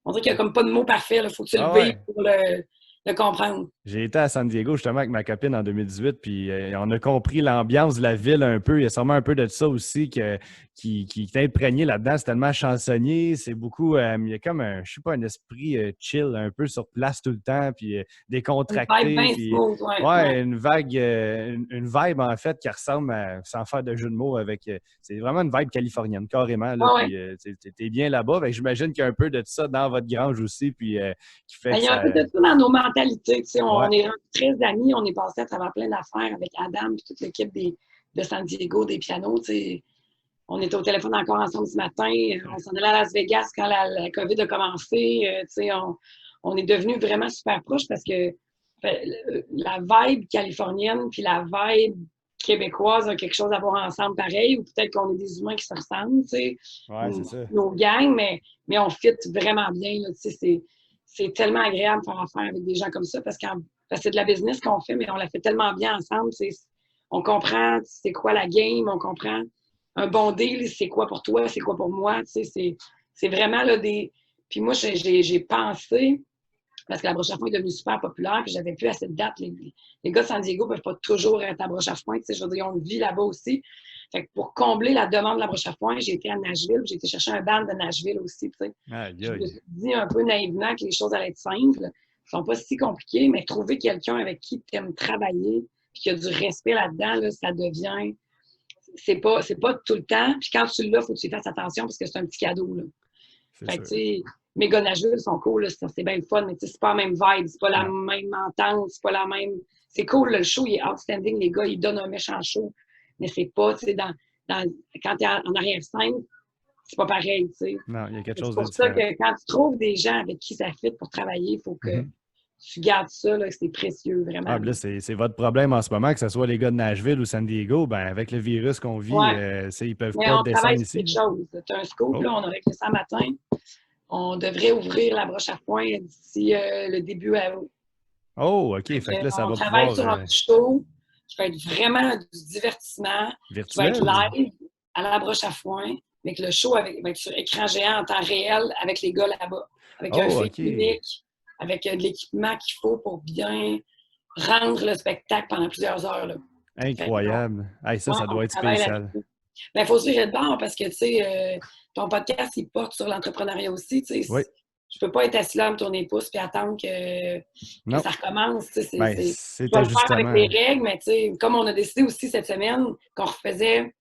Speaker 3: on dirait qu'il n'y a comme pas de mots parfaits. Il faut que tu le vives pour le comprendre.
Speaker 2: J'ai été à San Diego justement avec ma copine en 2018, puis on a compris l'ambiance de la ville un peu. Il y a sûrement un peu de ça aussi qui est imprégné là-dedans. C'est tellement chansonnier, c'est beaucoup. Il y a comme un esprit chill un peu sur place tout le temps, puis décontracté. Une vibe en fait qui ressemble à, sans faire de jeu de mots, c'est vraiment une vibe californienne, carrément. Là, puis t'es bien là-bas. J'imagine qu'il y a un peu de ça dans votre grange aussi, puis qui fait
Speaker 3: il y a un peu de ça dans nos mentalités. On est très amis, on est passé à travers plein d'affaires avec Adam et toute l'équipe de San Diego, des pianos. T'sais. On était au téléphone encore ensemble ce matin. On s'en allait à Las Vegas quand la COVID a commencé. On est devenus vraiment super proches parce que la vibe californienne puis la vibe québécoise a quelque chose à voir ensemble pareil, ou peut-être qu'on est des humains qui se ressemblent,
Speaker 2: c'est ça.
Speaker 3: Nos gangs, mais on fit vraiment bien. Là, c'est tellement agréable de faire affaire avec des gens comme ça parce que c'est de la business qu'on fait, mais on la fait tellement bien ensemble. On comprend c'est quoi la game, on comprend un bon deal, c'est quoi pour toi, c'est quoi pour moi. C'est vraiment là, des... Puis moi, j'ai pensé, parce que la broche à foin est devenue super populaire, puis j'avais plus assez de dates. Les gars de San Diego ne peuvent pas toujours être à broche à foin. Je veux dire, on vit là-bas aussi. Fait que pour combler la demande de la broche à foin, j'ai été à Nashville, j'ai été chercher un band de Nashville aussi. Je me suis dit un peu naïvement que les choses allaient être simples. Elles ne sont pas si compliquées, mais trouver quelqu'un avec qui tu aimes travailler puis qui a du respect là-dedans, là, ça devient... C'est pas tout le temps. Puis quand tu l'as, il faut que tu y fasses attention parce que c'est un petit cadeau. Là. Fait que, tu sais, mes gars Nashville sont cool, là, c'est bien le fun, mais c'est pas la même vibe, c'est pas la même entente, c'est pas la même... C'est cool, là, le show, il est outstanding, les gars, ils donnent un méchant show. Mais c'est pas, tu sais, quand tu es en arrière-scène, c'est pas pareil, tu sais.
Speaker 2: Non, il y a quelque chose
Speaker 3: de différent. C'est pour ça que quand tu trouves des gens avec qui ça fit pour travailler, il faut que tu gardes ça, là, c'est précieux, vraiment.
Speaker 2: Là, c'est votre problème en ce moment, que ce soit les gars de Nashville ou San Diego, avec le virus qu'on vit, ils peuvent pas descendre ici.
Speaker 3: C'est chose. C'est un scoop, là, on a réglé ça matin. On devrait ouvrir la broche à foin d'ici le début août.
Speaker 2: Oh, OK. Fait que là, ça va pouvoir...
Speaker 3: On travaille sur un show qui va être vraiment du divertissement,
Speaker 2: virtuel,
Speaker 3: qui va être live à la broche à foin, mais que le show va être sur écran géant en temps réel avec les gars là-bas, avec un film unique, avec de l'équipement qu'il faut pour bien rendre le spectacle pendant plusieurs heures. Là.
Speaker 2: Incroyable. Ça doit être spécial.
Speaker 3: Mais il faut se virer de bord parce que, tu sais, ton podcast, il porte sur l'entrepreneuriat aussi, tu sais.
Speaker 2: Oui.
Speaker 3: Je peux pas être assis là, me tourner les pouces puis attendre que ça recommence. Tu sais,
Speaker 2: c'était
Speaker 3: le faire avec les règles, mais tu sais, comme on a décidé aussi cette semaine qu'on refaisait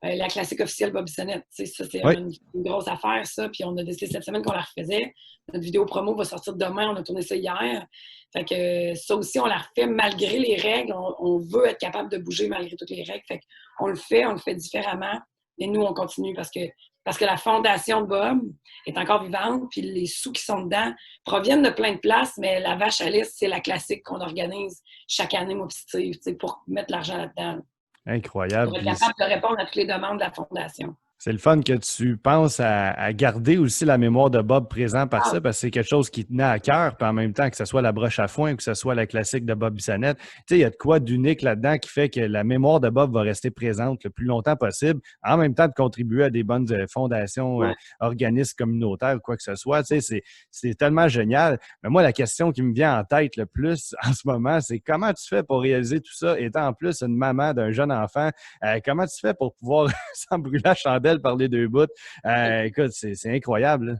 Speaker 3: la classique officielle Bobby Sonnette. Tu sais, ça, c'est une grosse affaire, ça. Puis on a décidé cette semaine qu'on la refaisait. Notre vidéo promo va sortir demain. On a tourné ça hier. Fait que ça aussi, on la refait malgré les règles. On veut être capable de bouger malgré toutes les règles. Fait qu'on le fait différemment. Mais nous, on continue parce que la fondation de Bob est encore vivante, puis les sous qui sont dedans proviennent de plein de places, mais la vache à lisse, c'est la classique qu'on organise chaque année, moi, Steve, pour mettre l'argent là-dedans.
Speaker 2: Incroyable.
Speaker 3: pour être
Speaker 2: Puis
Speaker 3: capable de répondre à toutes les demandes de la Fondation.
Speaker 2: c'est le fun que tu penses à garder aussi la mémoire de Bob présent par
Speaker 3: Ah,
Speaker 2: ça, parce que c'est quelque chose qui tenait à cœur, puis en même temps, que ce soit la broche à foin ou que ce soit la classique de Bob Bissonnette, tu sais, il y a de quoi d'unique là-dedans qui fait que la mémoire de Bob va rester présente le plus longtemps possible, en même temps de contribuer à des bonnes fondations,
Speaker 3: ouais.
Speaker 2: organismes communautaires ou quoi que ce soit. Tu sais, c'est tellement génial. Mais moi, la question qui me vient en tête le plus en ce moment, c'est comment tu fais pour réaliser tout ça, étant en plus une maman d'un jeune enfant, comment tu fais pour pouvoir s'embrûler la chandelle par les deux bouts? Écoute, c'est incroyable. Là.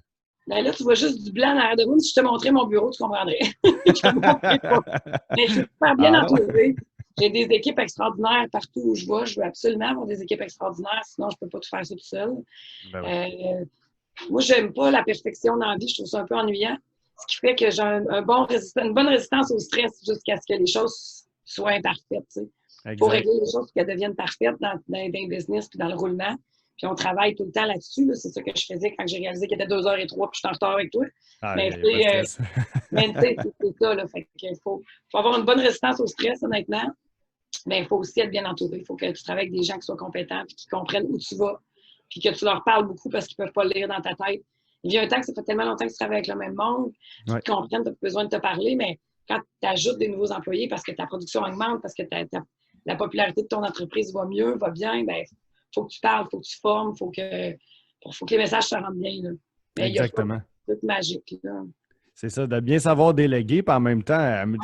Speaker 3: Ben là, tu vois juste du blanc en arrière de moi. Si je te montrais mon bureau, tu comprendrais. Je te montrais pas. Mais je suis super bien
Speaker 2: Ah non?
Speaker 3: entourée. J'ai des équipes extraordinaires partout où je vais. Je veux absolument avoir des équipes extraordinaires, sinon je ne peux pas tout faire ça tout seul.
Speaker 2: Ben oui.
Speaker 3: Moi, je n'aime pas la perfection dans la vie. Je trouve ça un peu ennuyant. Ce qui fait que j'ai une bonne résistance au stress jusqu'à ce que les choses soient imparfaites. Tu sais. Pour régler les choses pour qu'elles deviennent parfaites dans les business puis dans le roulement. Puis on travaille tout le temps là-dessus. Là. C'est ça que je faisais quand j'ai réalisé qu'il était 2h03 puis je suis en retard avec toi.
Speaker 2: Ah,
Speaker 3: Mais
Speaker 2: il y a pas de stress.
Speaker 3: mais tu sais, c'est ça. Là. Fait qu'il faut avoir une bonne résistance au stress, honnêtement. Mais il faut aussi être bien entouré. Il faut que tu travailles avec des gens qui soient compétents puis qui comprennent où tu vas. Puis que tu leur parles beaucoup parce qu'ils ne peuvent pas le lire dans ta tête. Il y a un temps que ça fait tellement longtemps que tu travailles avec le même monde, qu'ils te comprennent, tu as besoin de te parler, mais quand tu ajoutes des nouveaux employés parce que ta production augmente, parce que la popularité de ton entreprise va mieux, va bien, bien, faut que tu parles, faut que tu formes, faut que les messages se rendent bien. Là. Mais
Speaker 2: Exactement.
Speaker 3: Il y a pas de magique. Là.
Speaker 2: C'est ça, de bien savoir déléguer, puis en même temps,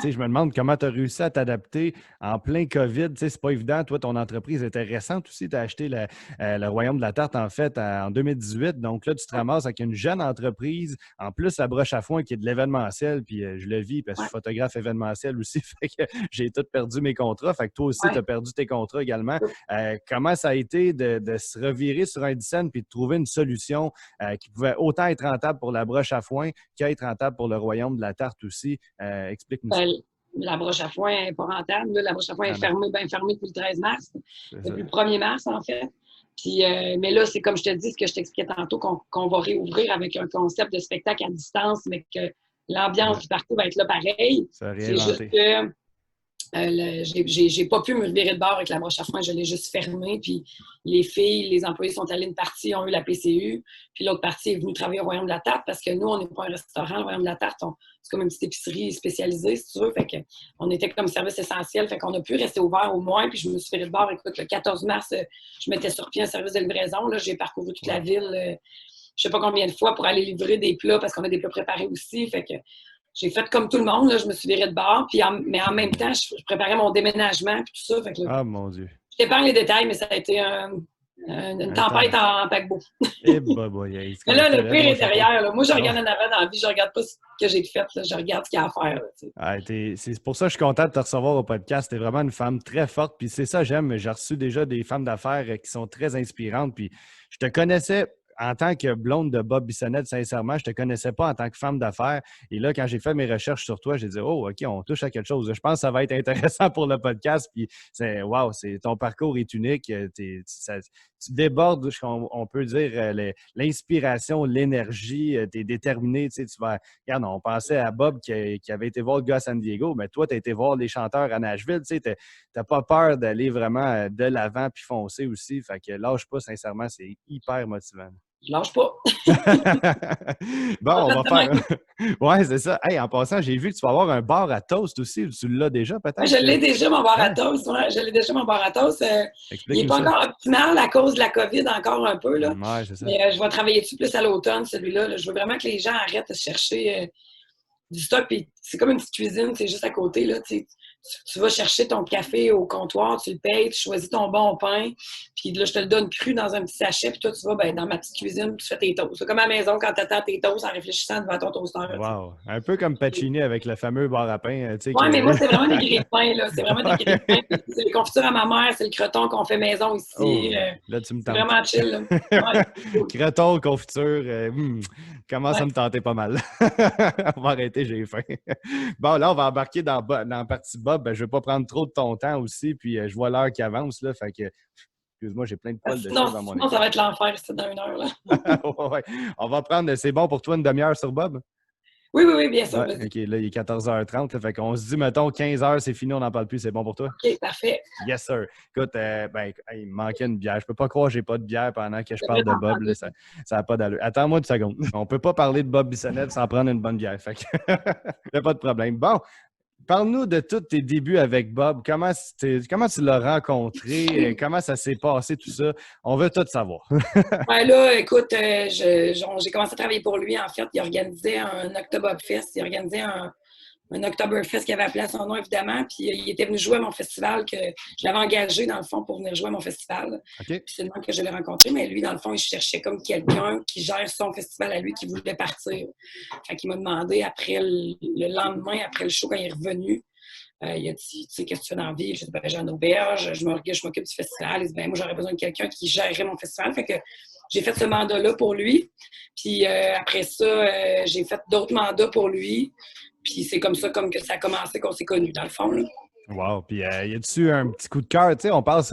Speaker 2: je me demande comment tu as réussi à t'adapter en plein COVID. C'est pas évident. Toi, ton entreprise était récente aussi. Tu as acheté le Royaume de la Tarte, en fait, en 2018. Donc là, tu te ramasses avec une jeune entreprise. En plus, la broche à foin qui est de l'événementiel, puis je le vis parce que je suis photographe événementiel aussi. Fait que j'ai tout perdu mes contrats. Fait que toi aussi, tu as perdu tes contrats également. Comment ça a été de se revirer sur un dizaine puis de trouver une solution qui pouvait autant être rentable pour la broche à foin qu'être rentable pour le Royaume de la Tarte aussi. Explique-nous ça.
Speaker 3: La broche à foin n'est pas rentable. Là, la broche à foin est bien fermée depuis le 13 mars. Depuis le 1er mars, en fait. Puis, mais là, c'est comme je te dis, ce que je t'expliquais tantôt, qu'on va réouvrir avec un concept de spectacle à distance, mais que l'ambiance du partout va être là pareil. C'est juste que j'ai pas pu me virer de bord avec la broche à foin, je l'ai juste fermée. Puis les filles, les employés sont allés une partie, ont eu la PCU. Puis l'autre partie est venue travailler au Royaume de la Tarte parce que nous, on n'est pas un restaurant. Le Royaume de la Tarte, c'est comme une petite épicerie spécialisée, si tu veux. Fait qu'on était comme service essentiel. Fait qu'on a pu rester ouvert au moins. Puis je me suis virée de bord. Écoute, le 14 mars, je mettais sur pied un service de livraison. Là, j'ai parcouru toute la ville, je sais pas combien de fois pour aller livrer des plats parce qu'on a des plats préparés aussi. Fait que j'ai fait comme tout le monde, là, je me suis virée de bord, mais en même temps, je préparais mon déménagement et tout ça. Fait que,
Speaker 2: ah, mon Dieu.
Speaker 3: Je t'épargne les détails, mais ça a été une tempête en paquebot.
Speaker 2: Eh boy,
Speaker 3: mais là, le pire est derrière. Là. Moi, je regarde en avant dans la vie, je regarde pas ce que j'ai fait, là. Je regarde ce qu'il y a à faire. Là,
Speaker 2: c'est pour ça que je suis content de te recevoir au podcast. Tu es vraiment une femme très forte, puis c'est ça j'aime. J'ai reçu déjà des femmes d'affaires qui sont très inspirantes, puis je te connaissais en tant que blonde de Bob Bissonnette, sincèrement, je ne te connaissais pas en tant que femme d'affaires. Et là, quand j'ai fait mes recherches sur toi, j'ai dit « Oh, OK, on touche à quelque chose. Je pense que ça va être intéressant pour le podcast. » Puis, ton parcours est unique. Tu débordes, on peut dire, l'inspiration, l'énergie. Tu es déterminé. Regarde, on pensait à Bob qui avait été voir le gars à San Diego, mais toi, tu as été voir les chanteurs à Nashville. Tu n'as pas peur d'aller vraiment de l'avant puis foncer aussi. Fait que lâche pas, sincèrement, c'est hyper motivant.
Speaker 3: Je lâche pas.
Speaker 2: Bon, on va faire. Ouais, c'est ça. Hey, en passant, j'ai vu que tu vas avoir un bar à toast aussi. Tu l'as déjà, peut-être?
Speaker 3: Je l'ai déjà, mon bar à toast. Je l'ai déjà, mon bar à toast. Il n'est pas encore optimal à cause de la COVID, encore un peu. Là.
Speaker 2: Ouais, c'est ça.
Speaker 3: Mais je vais travailler dessus plus à l'automne, celui-là. Là. Je veux vraiment que les gens arrêtent de chercher du stock. Puis c'est comme une petite cuisine, c'est juste à côté. Là, tu vas chercher ton café au comptoir, tu le payes, tu choisis ton bon pain, puis là, je te le donne cru dans un petit sachet, puis toi, tu vas dans ma petite cuisine, puis tu fais tes toasts. C'est comme à la maison quand tu attends tes toasts en réfléchissant devant ton toaster.
Speaker 2: Wow! Un peu comme Pacini avec le fameux bar à pain.
Speaker 3: Oui, mais moi, c'est vraiment des grillés de pain. Là. C'est vraiment des grillés de pain. C'est les confitures à ma mère, c'est le croton qu'on fait maison ici.
Speaker 2: Oh, là, tu me tentes.
Speaker 3: C'est vraiment chill. Là. Ouais.
Speaker 2: Croton, confiture, commence à me tenter pas mal. On va arrêter, j'ai faim. Bon, là, on va embarquer dans la partie Bob. Je ne vais pas prendre trop de ton temps aussi, puis je vois l'heure qui avance, là, fait que, excuse-moi, j'ai plein de poils de choses dans mon
Speaker 3: sinon, ça va être l'enfer, c'est dans 1 heure, là.
Speaker 2: Ouais. On va prendre, c'est bon pour toi, une demi-heure sur Bob?
Speaker 3: Oui, oui, oui, bien sûr.
Speaker 2: Ouais, OK, là, il est 14h30. Là, fait qu'on se dit, mettons, 15h, c'est fini, on n'en parle plus. C'est bon pour toi?
Speaker 3: OK, parfait.
Speaker 2: Yes, sir. Écoute, il me manquait une bière. Je peux pas croire que j'ai pas de bière pendant que je
Speaker 3: C'est
Speaker 2: parle de
Speaker 3: vraiment
Speaker 2: Bob. Là, ça n'a pas d'allure. Attends-moi une seconde. On peut pas parler de Bob Bissonnette sans prendre une bonne bière. Fait que y a pas de problème. Bon, parle-nous de tous tes débuts avec Bob. Comment tu l'as rencontré? Comment ça s'est passé, tout ça? On veut tout savoir.
Speaker 3: Ouais, là, écoute, j'ai commencé à travailler pour lui. En fait, il organisait un Oktoberfest. Il organisait un Oktoberfest qui avait appelé à son nom, évidemment. Puis il était venu jouer à mon festival, que je l'avais engagé, dans le fond, pour venir jouer à mon festival.
Speaker 2: OK.
Speaker 3: Puis c'est le moment que je l'ai rencontré. Mais lui, dans le fond, il cherchait comme quelqu'un qui gère son festival à lui, qui voulait partir. Fait qu'il m'a demandé, après le lendemain, après le show, quand il est revenu, il a dit, tu sais, qu'est-ce que tu fais dans la vie? J'ai dit, ben, j'ai une auberge, je m'occupe du festival. Il dit, ben, moi, j'aurais besoin de quelqu'un qui gérerait mon festival. Fait que j'ai fait ce mandat-là pour lui. Puis après ça, j'ai fait d'autres mandats pour lui. Puis c'est comme ça que ça a commencé, qu'on s'est connus, dans le fond, là.
Speaker 2: Wow. Puis, y a-tu un petit coup de cœur? Tu sais, on passe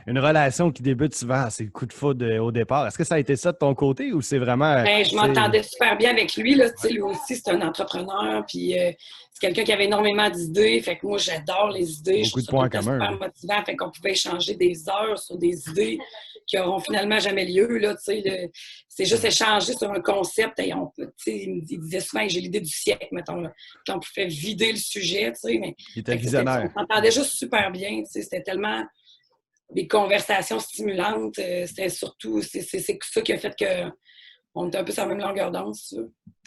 Speaker 2: une relation qui débute souvent, c'est le coup de foudre au départ. Est-ce que ça a été ça de ton côté ou c'est vraiment.
Speaker 3: Ben, je m'entendais super bien avec lui. Là. Lui aussi, c'est un entrepreneur. Puis c'est quelqu'un qui avait énormément d'idées. Fait que moi, j'adore les idées.
Speaker 2: Beaucoup
Speaker 3: Je
Speaker 2: de points
Speaker 3: trouve ça
Speaker 2: communs.
Speaker 3: super motivant. Fait qu'on pouvait échanger des heures sur des idées qui n'auront finalement jamais lieu. Là, c'est juste échanger sur un concept. Et il disait souvent que j'ai l'idée du siècle, mettons. Là. Quand on pouvait vider le sujet. Mais,
Speaker 2: Il était visionnaire.
Speaker 3: on s'entendait juste super bien. C'était tellement des conversations stimulantes. C'était surtout, c'est ça qui a fait qu'on était un peu sur la même longueur d'onde.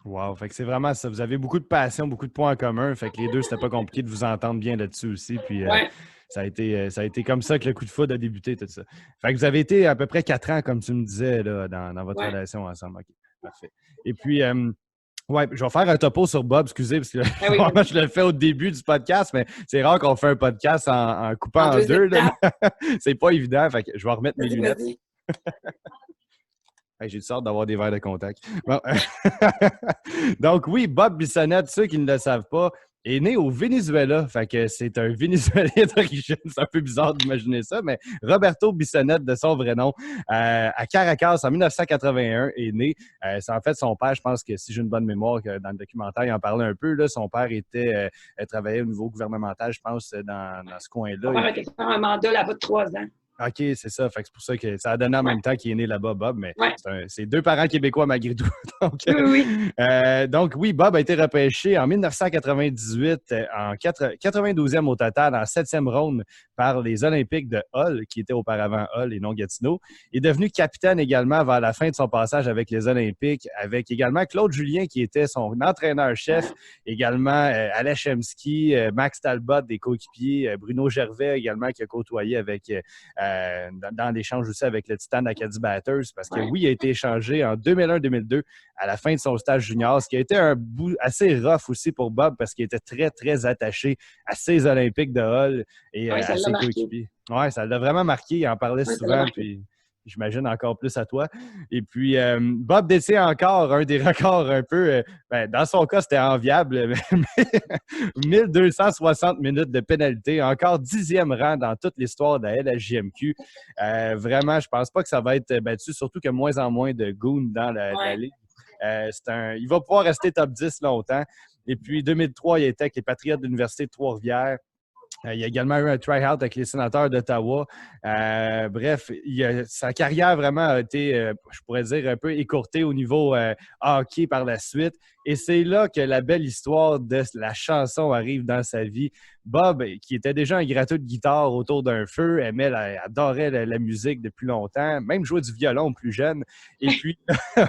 Speaker 2: Wow, fait que c'est vraiment ça. Vous avez beaucoup de passion, beaucoup de points en commun. Fait que les deux, c'était pas compliqué de vous entendre bien là-dessus aussi. Puis
Speaker 3: Ouais.
Speaker 2: ça a été comme ça que le coup de foudre a débuté, tout ça. Fait que vous avez été à peu près 4 ans, comme tu me disais, là, dans votre relation ensemble. OK, parfait. Et puis, ouais, je vais faire un topo sur Bob, excusez, parce que
Speaker 3: Ah oui,
Speaker 2: moi, je le fais au début du podcast, mais c'est rare qu'on fait un podcast en coupant en deux. Là. C'est pas évident. Fait que je vais remettre mes lunettes. Hey, j'ai eu sorte d'avoir des verres de contact. Bon. Donc oui, Bob Bissonnette, ceux qui ne le savent pas, est né au Venezuela. Fait que c'est un Vénézuélien d'origine. C'est un peu bizarre d'imaginer ça, mais Roberto Bissonnette, de son vrai nom, à Caracas en 1981, est né. C'est en fait son père, je pense que si j'ai une bonne mémoire, que dans le documentaire, il en parlait un peu. Là, son père travaillait au niveau gouvernemental, je pense, dans ce coin-là.
Speaker 3: Mon père a été faire un mandat là-bas de 3 ans.
Speaker 2: OK, c'est ça. Fait que c'est pour ça que ça a donné en même temps qu'il est né là-bas, Bob, mais
Speaker 3: Ouais.
Speaker 2: c'est deux parents québécois malgré tout. Donc, oui, Bob a été repêché en 1998, en 92e au total, en 7e ronde par les Olympiques de Hull, qui étaient auparavant Hull et non Gatineau. Il est devenu capitaine également vers la fin de son passage avec les Olympiques, avec également Claude Julien, qui était son entraîneur-chef, également Aleš Hemsky, Max Talbot, des coéquipiers, Bruno Gervais également, qui a côtoyé avec... dans l'échange aussi avec le Titan Acadie Batters, parce que oui, il a été échangé en 2001-2002 à la fin de son stage junior, ce qui a été un bout assez rough aussi pour Bob, parce qu'il était très, très attaché à ses Olympiques de Hull et à ses coéquipiers. Oui, ça l'a vraiment marqué, il en parlait souvent, puis j'imagine encore plus à toi. Et puis, Bob détient encore un des records un peu, dans son cas, c'était enviable, mais 1260 minutes de pénalité, encore 10e rang dans toute l'histoire de la LHJMQ. Vraiment, je pense pas que ça va être battu, surtout que moins en moins de goons dans la ligue. Il va pouvoir rester top 10 longtemps. Et puis, 2003, il était avec les Patriotes de l'Université de Trois-Rivières. Il y a également eu un try-out avec les Sénateurs d'Ottawa. Bref, sa carrière vraiment a été, je pourrais dire, un peu écourtée au niveau hockey par la suite. Et c'est là que la belle histoire de la chanson arrive dans sa vie. Bob, qui était déjà un gratteux de guitare autour d'un feu, adorait la musique depuis longtemps, même jouer du violon plus jeune. Et puis,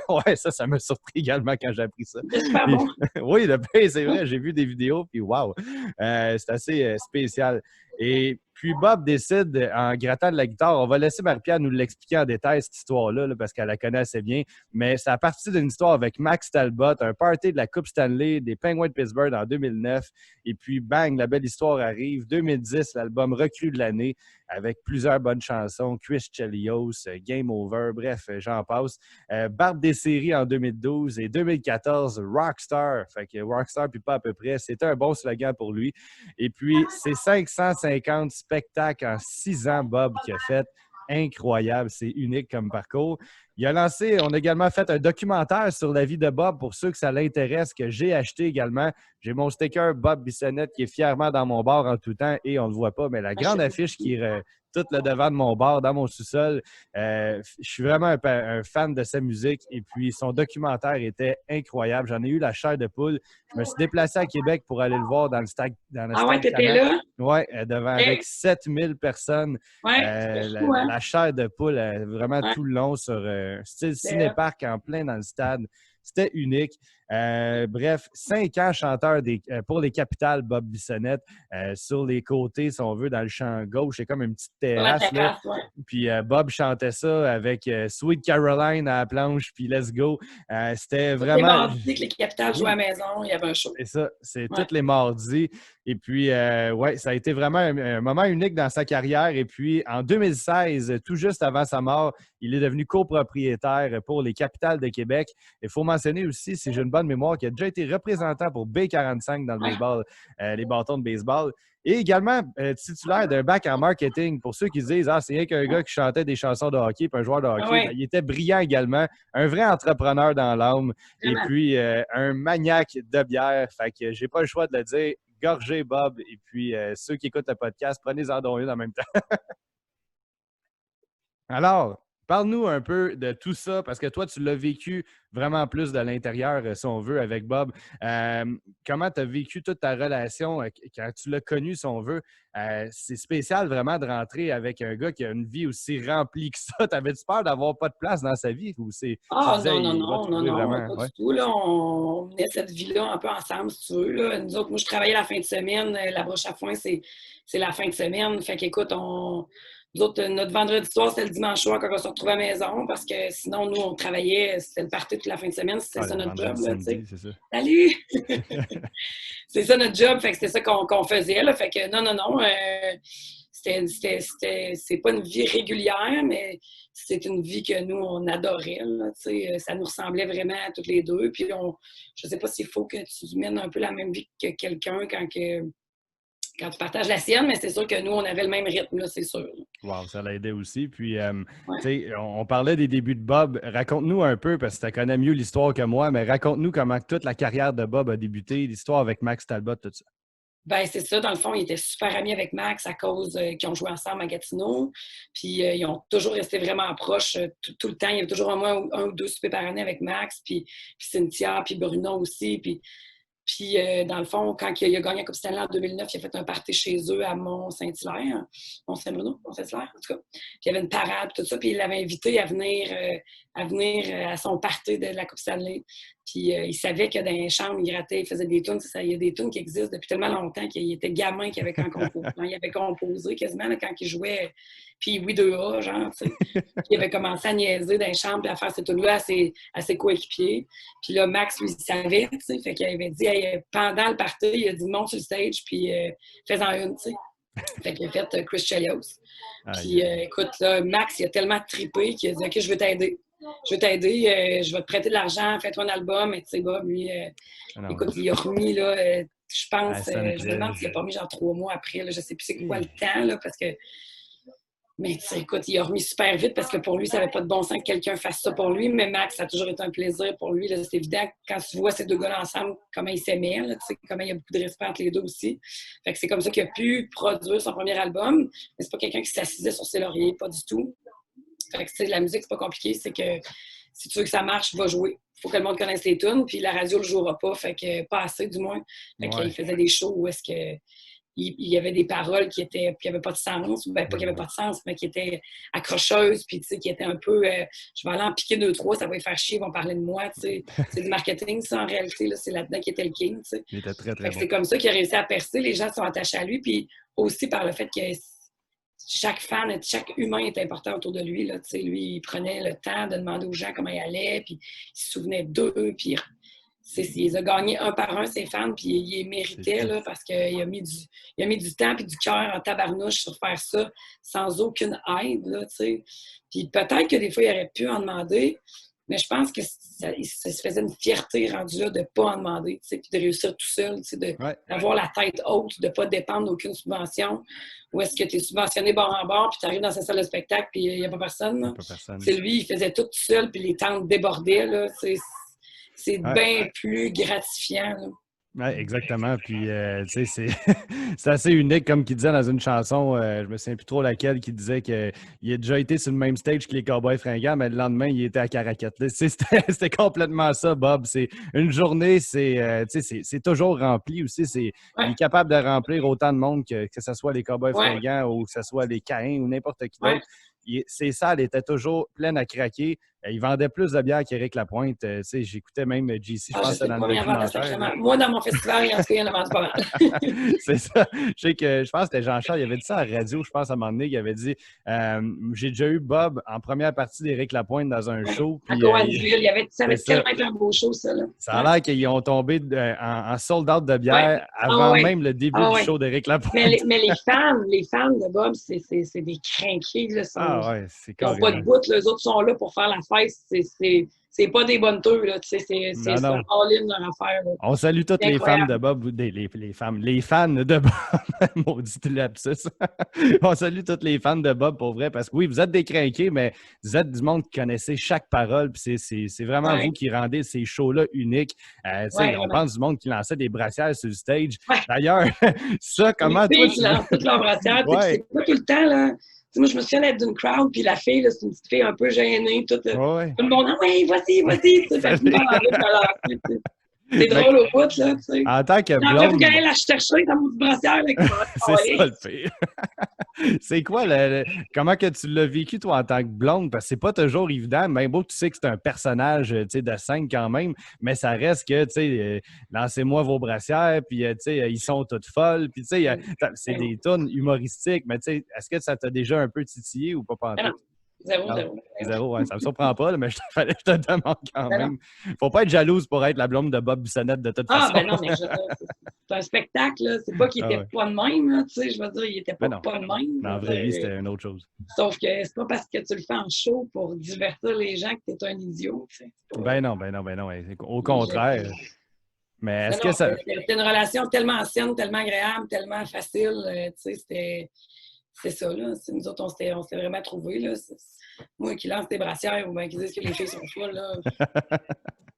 Speaker 2: ouais, ça m'a surpris également quand j'ai appris ça.
Speaker 3: C'est super bon.
Speaker 2: Oui, c'est vrai, j'ai vu des vidéos, puis wow, c'est assez spécial. Et puis Bob décide, en grattant de la guitare, on va laisser Marie-Pierre nous l'expliquer en détail, cette histoire-là, là, parce qu'elle la connaît assez bien, mais ça a parti d'une histoire avec Max Talbot, un party de la Coupe Stanley des Penguins de Pittsburgh en 2009, et puis bang, la belle histoire arrive. 2010, l'album recru de l'année, avec plusieurs bonnes chansons, Chris Chelios, Game Over, bref, j'en passe. Barbe des séries en 2012 et 2014, Rockstar, fait que Rockstar puis pas à peu près, c'était un bon slogan pour lui. Et puis, c'est 550 spectacles en 6 ans, Bob, qui a fait. Incroyable, c'est unique comme parcours. On a également fait un documentaire sur la vie de Bob pour ceux que ça l'intéresse, que j'ai acheté également. J'ai mon sticker Bob Bissonnette qui est fièrement dans mon bar en tout temps et on ne le voit pas, mais la grande affiche qui est tout le devant de mon bar, dans mon sous-sol. Je suis vraiment un fan de sa musique et puis son documentaire était incroyable. J'en ai eu la chair de poule. Je me suis déplacé à Québec pour aller le voir dans le stade.
Speaker 3: Ah ouais, t'étais là?
Speaker 2: Oui, avec 7000 personnes.
Speaker 3: Ouais,
Speaker 2: la chair de poule, vraiment tout le long sur un style ciné-parc en plein dans le stade. C'était unique. Bref, 5 ans chanteur pour les capitales, Bob Bissonnette. Sur les côtés, si on veut, dans le champ gauche, c'est comme une petite terrasse. Là.
Speaker 3: Ouais.
Speaker 2: Puis Bob chantait ça avec Sweet Caroline à la planche, puis Let's Go. C'était vraiment...
Speaker 3: Les mardis que les capitales jouaient à la maison, il y avait un show.
Speaker 2: C'est ça, c'est tous les mardis. Et puis, ça a été vraiment un moment unique dans sa carrière. Et puis, en 2016, tout juste avant sa mort, il est devenu copropriétaire pour les capitales de Québec. Il faut mentionner aussi, si j'ai une bonne mémoire, qu'il a déjà été représentant pour B45 dans le baseball, les bâtons de baseball. Et également titulaire d'un bac en marketing. Pour ceux qui se disent « Ah, c'est rien qu'un gars qui chantait des chansons de hockey puis un joueur de hockey. Ben, il était brillant également. Un vrai entrepreneur dans l'âme. Et puis, un maniaque de bière. Fait que j'ai pas le choix de le dire. Gorgé, Bob. Et puis, ceux qui écoutent le podcast, prenez-en donc une en même temps. Alors, parle-nous un peu de tout ça, parce que toi, tu l'as vécu vraiment plus de l'intérieur, si on veut, avec Bob. Comment tu as vécu toute ta relation quand tu l'as connu, si on veut? C'est spécial vraiment de rentrer avec un gars qui a une vie aussi remplie que ça. T'avais-tu peur d'avoir pas de place dans sa vie? Ou c'est,
Speaker 3: non, pas du tout. Là, on menait cette vie-là un peu ensemble, si tu veux. Là. Nous autres, moi, je travaillais la fin de semaine. La broche à foin, c'est la fin de semaine. Fait qu'écoute, nous autres, notre vendredi soir, c'était le dimanche soir quand on se retrouvait à la maison parce que sinon, nous, on travaillait, c'était le party toute la fin de semaine, c'était ça notre job. Là,
Speaker 2: samedi, c'est ça.
Speaker 3: Salut! C'est ça notre job, fait que c'était ça qu'on faisait. Là, fait que non, c'est pas une vie régulière, mais c'est une vie que nous, on adorait. Là, ça nous ressemblait vraiment à toutes les deux. Puis je sais pas s'il faut que tu mènes un peu la même vie que quelqu'un quand tu partages la sienne, mais c'est sûr que nous, on avait le même rythme, là, c'est sûr.
Speaker 2: Wow, ça l'a aidé aussi. Puis, on parlait des débuts de Bob. Raconte-nous un peu, parce que tu connais mieux l'histoire que moi, mais raconte-nous comment toute la carrière de Bob a débuté, l'histoire avec Max Talbot, tout ça.
Speaker 3: Ben c'est ça. Dans le fond, il était super ami avec Max à cause qu'ils ont joué ensemble à Gatineau. Puis, ils ont toujours resté vraiment proches tout le temps. Il y avait toujours au moins un ou deux soupers par année avec Max, puis Cynthia, puis Bruno aussi. Puis, dans le fond, quand il a gagné la Coupe Stanley en 2009, il a fait un party chez eux à Mont-Saint-Hilaire, Mont-Saint-Bruno, Mont-Saint-Hilaire, en tout cas. Puis, il y avait une parade, tout ça, puis il l'avait invité à venir à son party de la Coupe Stanley. Puis, il savait que dans les chambres, il grattait, il faisait des tunes. Il y a des tunes qui existent depuis tellement longtemps qu'il était gamin qu'il avait il avait composé quasiment là, quand il jouait. Puis oui, 2A, genre, tu sais. Il avait commencé à niaiser dans les chambres et à faire ces tunes-là à ses coéquipiers. Puis là, Max, lui, il savait, tu sais. Fait qu'il avait dit, hey, pendant le party, il a dit, monte sur le stage, puis fais-en une, tu sais. Fait qu'il a fait Chris Chelios. Puis écoute, là, Max, il a tellement trippé qu'il a dit, OK, je veux t'aider. Je vais te prêter de l'argent, fais-toi un album. Et tu sais, Bob, lui, écoute, il a remis, là, je pense, je me demande s'il a pas mis genre 3 mois après, là, je sais plus c'est quoi le temps, là, parce que. Mais tu sais, écoute, il a remis super vite parce que pour lui, ça n'avait pas de bon sens que quelqu'un fasse ça pour lui. Mais Max, ça a toujours été un plaisir pour lui. C'est évident quand tu vois ces deux gars-là ensemble, comment ils s'aimaient, là, comment il y a beaucoup de respect entre les deux aussi. Fait que c'est comme ça qu'il a pu produire son premier album. Mais c'est pas quelqu'un qui s'assisait sur ses lauriers, pas du tout. Fait que, la musique, c'est pas compliqué. C'est que si tu veux que ça marche, va jouer. Il faut que le monde connaisse les tunes, puis la radio le jouera pas. Fait que pas assez, du moins. Fait qu'il faisait des shows où est-ce que il y avait des paroles qui n'avaient pas de sens, ben pas qui n'avaient pas de sens, mais qui étaient accrocheuses, puis tu sais, qui étaient un peu je vais aller en piquer 2-3, ça va les faire chier, ils vont parler de moi, tu sais. C'est du marketing, ça, en réalité, là, c'est là-dedans qu'il était le king, tu sais.
Speaker 2: Il était très, très bon.
Speaker 3: C'est comme ça qu'il a réussi à percer, les gens sont attachés à lui, puis aussi par le fait que chaque fan, chaque humain est important autour de lui, là, tu sais. Lui, il prenait le temps de demander aux gens comment ils allaient, puis il se souvenait d'eux, puis il les a gagnés un par un, ses fans, puis il les méritait, là, parce qu'il a mis du temps et du cœur en tabarnouche sur faire ça sans aucune aide, là, tu sais. Puis peut-être que des fois, il aurait pu en demander, Mais je pense que ça se faisait une fierté rendue là de ne pas en demander, puis de réussir tout seul, d'avoir la tête haute, de ne pas dépendre d'aucune subvention. Ou est-ce que tu es subventionné bord en bord, puis tu arrives dans sa salle de spectacle, puis il n'y a pas personne. C'est lui, il faisait tout seul, puis les tentes débordaient. Là, c'est bien plus gratifiant. Là.
Speaker 2: Oui, exactement. Puis, tu sais, c'est assez unique, comme qu'il disait dans une chanson, je me souviens plus trop laquelle, qui disait qu'il a déjà été sur le même stage que les Cowboys fringants, mais le lendemain, il était à Caracat. C'était complètement ça, Bob. C'est une journée, c'est toujours rempli aussi. Il est capable de remplir autant de monde que ce soit les Cowboys fringants ou que ce soit les Caïns ou n'importe qui d'autre. Ses salles étaient toujours pleines à craquer. Il vendait plus de bière qu'Éric Lapointe. J'écoutais même JC, je pense, dans le documentaire.
Speaker 3: Moi, dans mon festival, en tout cas, il y en a vendu pas mal.
Speaker 2: C'est ça. Je pense que c'était Jean-Charles, il avait dit ça à la radio, je pense, à un moment donné, il avait dit j'ai déjà eu Bob en première partie d'Éric Lapointe dans un show. Puis,
Speaker 3: ça avait tellement été un beau show, ça. Là.
Speaker 2: Ça a l'air qu'ils ont tombé en sold-out de bière avant même le début du show d'Éric Lapointe.
Speaker 3: Mais les fans de Bob, c'est des crinqués. Là,
Speaker 2: c'est
Speaker 3: ils n'ont pas de bout. Les autres sont là pour faire la fête. C'est pas des bonnes teux, là. C'est ça, all-in leur affaire. Là.
Speaker 2: On salue toutes les fans de Bob, les fans de Bob. Maudit lapsus. On salue toutes les fans de Bob pour vrai, parce que oui, vous êtes des crinqués, mais vous êtes du monde qui connaissait chaque parole, puis c'est vraiment vous qui rendez ces shows-là uniques. On pense du monde qui lançait des brassières sur le stage. D'ailleurs, ça, comment
Speaker 3: toi... Les filles qui lancent toutes leurs brassières, c'est pas tout le temps, là... Moi, je me souviens d'être d'une crowd, puis la fille, là, c'est une petite fille un peu gênée. Tout le monde, oui, vas-y. C'est drôle au bout, là. Tu sais.
Speaker 2: En tant que blonde...
Speaker 3: Vous allez la chercher dans mon brassière.
Speaker 2: C'est ça le pire. C'est quoi, comment que tu l'as vécu, toi, en tant que blonde? Parce que c'est pas toujours évident. Même beau, tu sais que c'est un personnage de scène quand même, mais ça reste que, tu sais, lancez-moi vos brassières, puis, tu sais, ils sont toutes folles. Puis, tu sais, c'est des tunes humoristiques, mais, tu sais, est-ce que ça t'a déjà un peu titillé ou pas pantoute? Zéro, hein, ça me surprend pas, là, mais je te demande quand même. Faut pas être jalouse pour être la blonde de Bob Bissonnette de toute façon.
Speaker 3: Ben non, mais c'est un spectacle, là. C'est pas qu'il était pas de même, là, tu sais, je veux dire, il était pas de même.
Speaker 2: Dans la vraie vie, c'était une autre chose.
Speaker 3: Sauf que c'est pas parce que tu le fais en show pour divertir les gens que t'es un idiot, tu sais.
Speaker 2: Ben non. Au contraire. Mais est-ce que ça...
Speaker 3: C'était une relation tellement saine, tellement agréable, tellement facile, tu sais, c'était... C'est ça, là. Nous autres, on s'était vraiment trouvés, là. Moi qui lance des brassières ou bien qui disent que les filles sont folles, là.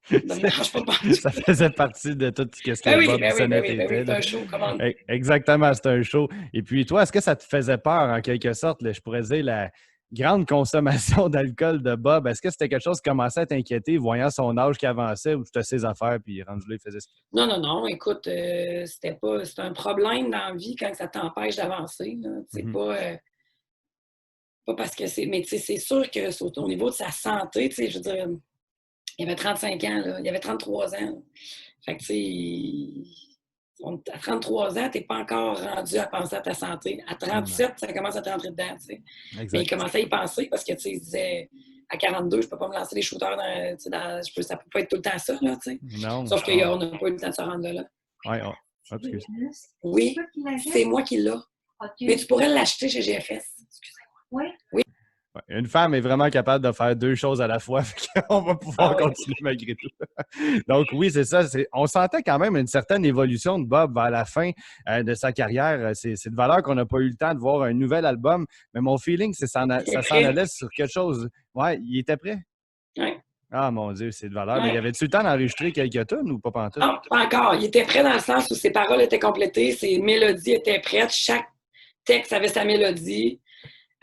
Speaker 3: Ça me dérange pas.
Speaker 2: Ça faisait partie de tout ce que Bob Bissonnette était.
Speaker 3: C'est un show, comment?
Speaker 2: Exactement, c'est un show. Et puis, toi, est-ce que ça te faisait peur, en quelque sorte, là, je pourrais dire, la grande consommation d'alcool de Bob? Est-ce que c'était quelque chose qui commençait à t'inquiéter, voyant son âge qui avançait ou toutes ses affaires, puis rendu là, il faisait ça?
Speaker 3: Non. Écoute, c'est un problème dans la vie quand ça t'empêche d'avancer. C'est pas parce que c'est... Mais c'est sûr qu'au niveau de sa santé, je veux dire, il avait 35 ans, là, il avait 33 ans. Là. Fait que, tu sais, à 33 ans, tu n'es pas encore rendu à penser à ta santé. À 37, ça commence à te rentrer dedans, tu sais. Mais il commençait à y penser parce que, tu sais, il disait, à 42, je ne peux pas me lancer des shooters ça ne peut pas être tout le temps ça, là, tu sais.
Speaker 2: Non.
Speaker 3: Sauf qu'on n'a pas eu le temps de se rendre là. Oui, c'est moi qui l'ai. Okay. Mais tu pourrais l'acheter chez GFS. Excusez-moi. Oui.
Speaker 2: Une femme est vraiment capable de faire deux choses à la fois. On va pouvoir continuer malgré tout. Donc oui, c'est ça. On sentait quand même une certaine évolution de Bob vers la fin de sa carrière. C'est de valeur qu'on n'a pas eu le temps de voir un nouvel album. Mais mon feeling, ça s'en allait sur quelque chose. Ouais, il était prêt?
Speaker 3: Oui.
Speaker 2: Ah mon Dieu, c'est de valeur. Ouais. Mais y avait-tu le temps d'enregistrer quelques tonnes ou pas pantoute?
Speaker 3: Non, pas encore. Il était prêt dans le sens où ses paroles étaient complétées, ses mélodies étaient prêtes. Chaque texte avait sa mélodie.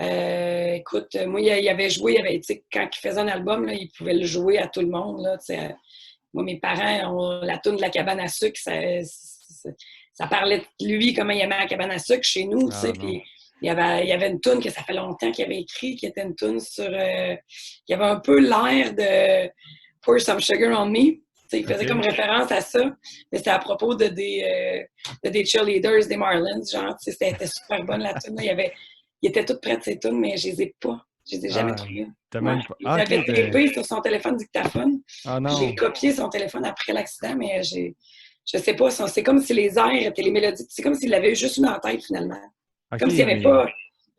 Speaker 3: Écoute, moi, il avait joué, quand il faisait un album, là, il pouvait le jouer à tout le monde. Là, moi, mes parents, la toune de la cabane à sucre, ça parlait de lui, comment il aimait la cabane à sucre chez nous. Puis il y avait une toune que ça fait longtemps qu'il avait écrit, qui était une toune sur... qui avait un peu l'air de « Pour some sugar on me ». Il faisait comme référence à ça, mais c'était à propos de des cheerleaders des Marlins, genre, c'était super bonne la toune. Il était tout prêt de ces tunes, mais je les ai pas. Je les ai jamais trouvées. Il avait trippé sur son téléphone dictaphone. J'ai copié son téléphone après l'accident, mais je sais pas. C'est comme si les airs étaient les mélodies. C'est comme s'il avait juste une en tête, finalement. Comme s'il n'y avait pas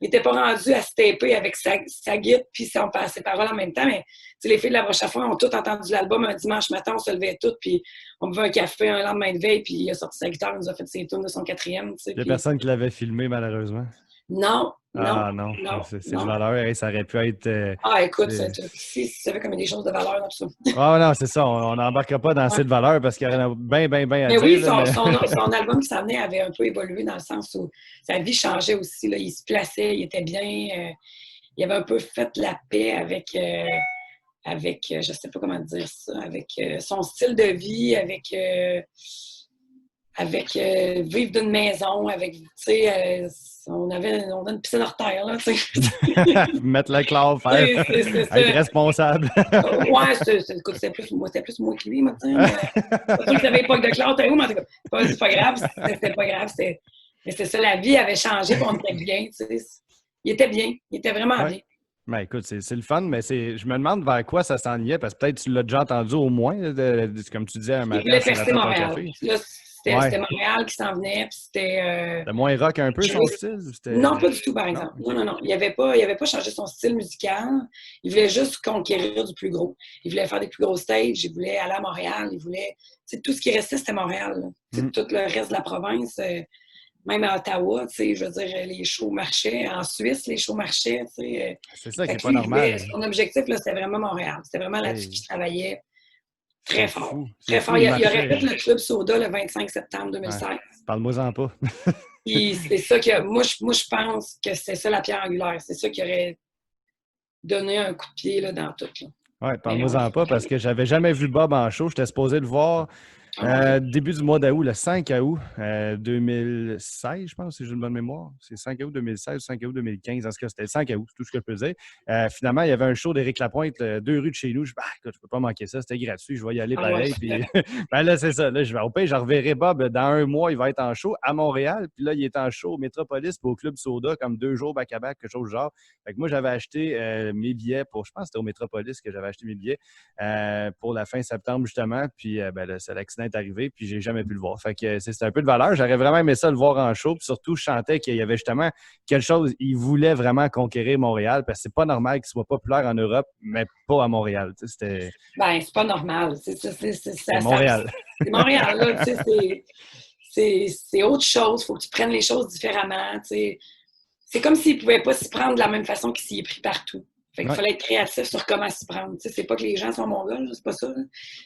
Speaker 3: il était pas rendu à se taper avec sa guitare puis ses paroles en même temps, mais les filles de la broche à foin ont toutes entendu l'album un dimanche matin, on se levait toutes, puis on buvait un café un lendemain de veille, puis il a sorti sa guitare, il nous a fait ses tunes de son quatrième.
Speaker 2: Il y a personne qui l'avait filmé, malheureusement.
Speaker 3: Non,
Speaker 2: Ah non, c'est de valeur. Et ça aurait pu être...
Speaker 3: écoute, si tu savais comme il y a des choses de valeur dans tout ça.
Speaker 2: Ah non, c'est ça. On n'embarquera pas dans assez de valeur parce qu'il y en a bien à
Speaker 3: mais
Speaker 2: dire.
Speaker 3: Oui, son album qui s'en venait avait un peu évolué dans le sens où sa vie changeait aussi. Là. Il se plaçait, il était bien. Il avait un peu fait la paix avec je sais pas comment dire ça, avec son style de vie, avec vivre d'une maison, avec, tu sais, on a une piscine hors terre, là, tu sais.
Speaker 2: Mettre le clave, faire être responsable.
Speaker 3: Ouais, écoute, c'était plus moi que lui, moi, tu sais. Pas sûr que t'avais pas de clave, t'es où, mais c'est pas grave, c'était pas grave, mais c'est ça, la vie avait changé, puis on était bien, tu sais. Il était vraiment bien.
Speaker 2: Ben, écoute, c'est le fun, mais je me demande vers quoi ça s'enlignait, parce que peut-être tu l'as déjà entendu au moins, comme tu disais un matin.
Speaker 3: Il voulait percer Montréal. Là, c'était Montréal qui s'en venait, puis c'était...
Speaker 2: C'était moins rock un peu, son style?
Speaker 3: Non, pas du tout, par exemple. Non. Il avait pas changé son style musical. Il voulait juste conquérir du plus gros. Il voulait faire des plus gros stages, il voulait aller à Montréal, il voulait... tout ce qui restait, c'était Montréal. Tout le reste de la province... Même à Ottawa, tu sais, je veux dire, les shows marchaient. En Suisse, les shows marchaient, tu sais.
Speaker 2: C'est ça qui n'est pas normal.
Speaker 3: Son objectif, là, c'était vraiment Montréal. C'était vraiment là-dessus qu'il travaillait très fort. Très fort.
Speaker 2: Il
Speaker 3: aurait fait le Club Soda le 25 septembre 2016. Ouais.
Speaker 2: Parle-moi-en pas.
Speaker 3: Puis c'est ça que... Moi, je pense que c'est ça la pierre angulaire. C'est ça qui aurait donné un coup de pied là, dans tout.
Speaker 2: Oui, parle-moi-en pas, parce que j'avais jamais vu Bob en show. J'étais supposé le voir... début du mois d'août, le 5 août 2016, je pense, si j'ai une bonne mémoire. C'est 5 août 2016 ou 5 août 2015. En tout cas, c'était le 5 août, c'est tout ce que je peux dire. Finalement, il y avait un show d'Éric Lapointe, 2 rues de chez nous. Je dis, écoute, je peux pas manquer ça, c'était gratuit, je vais y aller pareil. Puis, ben là, c'est ça. Là, je vais au pays, je reverrai Bob dans un mois, il va être en show à Montréal. Puis là, il est en show au Métropolis puis au Club Soda, comme 2 jours back-à-back, quelque chose du genre. Fait que moi, j'avais acheté mes billets pour, je pense que c'était au Métropolis que j'avais acheté mes billets pour la fin septembre, justement. Puis, ben là, c'est l'accident est arrivé, puis j'ai jamais pu le voir. Fait que c'est un peu de valeur. J'aurais vraiment aimé ça le voir en show. Puis surtout, je sentais qu'il y avait justement quelque chose. Il voulait vraiment conquérir Montréal, parce que c'est pas normal qu'il soit populaire en Europe, mais pas à Montréal. Tu sais,
Speaker 3: ben, c'est pas normal.
Speaker 2: C'est Montréal.
Speaker 3: C'est Montréal, là. Tu sais, c'est autre chose. Il faut que tu prennes les choses différemment. Tu sais. C'est comme s'il ne pouvait pas s'y prendre de la même façon qu'il s'y est pris partout. Fait qu'il fallait être créatif sur comment s'y prendre. Tu sais, c'est pas que les gens sont mongols, c'est pas ça. Là.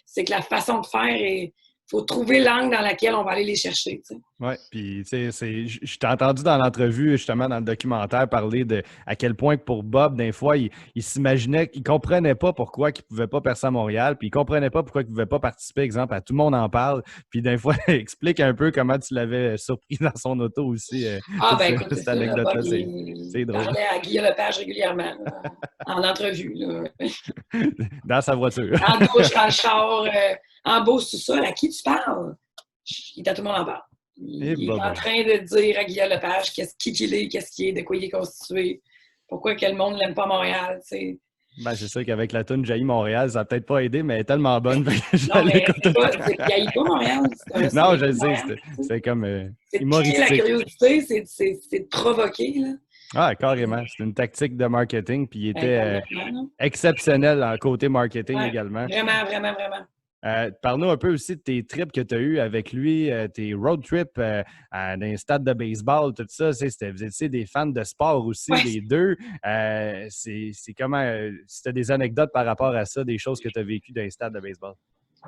Speaker 3: C'est que la façon de faire est... Il faut trouver l'angle dans laquelle on va aller les chercher.
Speaker 2: Oui, puis tu sais, je t'ai entendu dans l'entrevue, justement, dans le documentaire, parler de à quel point que pour Bob, des fois, il s'imaginait, il comprenait pas pourquoi il pouvait pas percer à Montréal, puis il comprenait pas pourquoi il pouvait pas participer, exemple, à Tout le monde en parle, puis des fois, explique un peu comment tu l'avais surpris dans son auto aussi.
Speaker 3: Ben écoute, cette anecdote-là,
Speaker 2: c'est drôle.
Speaker 3: Il parlait à Guillaume Lepage régulièrement, là, en entrevue. Là.
Speaker 2: Dans sa voiture.
Speaker 3: En douche, dans le char, en Beauce, tout ça. À qui tu parles? Il est à Tout le monde en parle. Il est en train de dire à Guillaume Lepage qui il est, qu'est-ce qu'il est, de quoi il est constitué, pourquoi que le monde ne l'aime pas à Montréal. T'sais.
Speaker 2: Ben, c'est sûr qu'avec la toune Jaillit Montréal, ça n'a peut-être pas aidé, mais elle est tellement bonne.
Speaker 3: Non, mais Jaillit pas Montréal.
Speaker 2: Non, je le sais. C'est comme humoristique.
Speaker 3: La curiosité, c'est de provoquer. Là.
Speaker 2: Ah, carrément. C'est une tactique de marketing, puis il était exceptionnel en côté marketing également.
Speaker 3: Vraiment, vraiment, vraiment.
Speaker 2: Parle-nous un peu aussi de tes trips que tu as eus avec lui, tes road trips dans un stade de baseball, tout ça. Vous étiez des fans de sport aussi, les deux. C'est comment, si tu as des anecdotes par rapport à ça, des choses que tu as vécues dans un stade de baseball?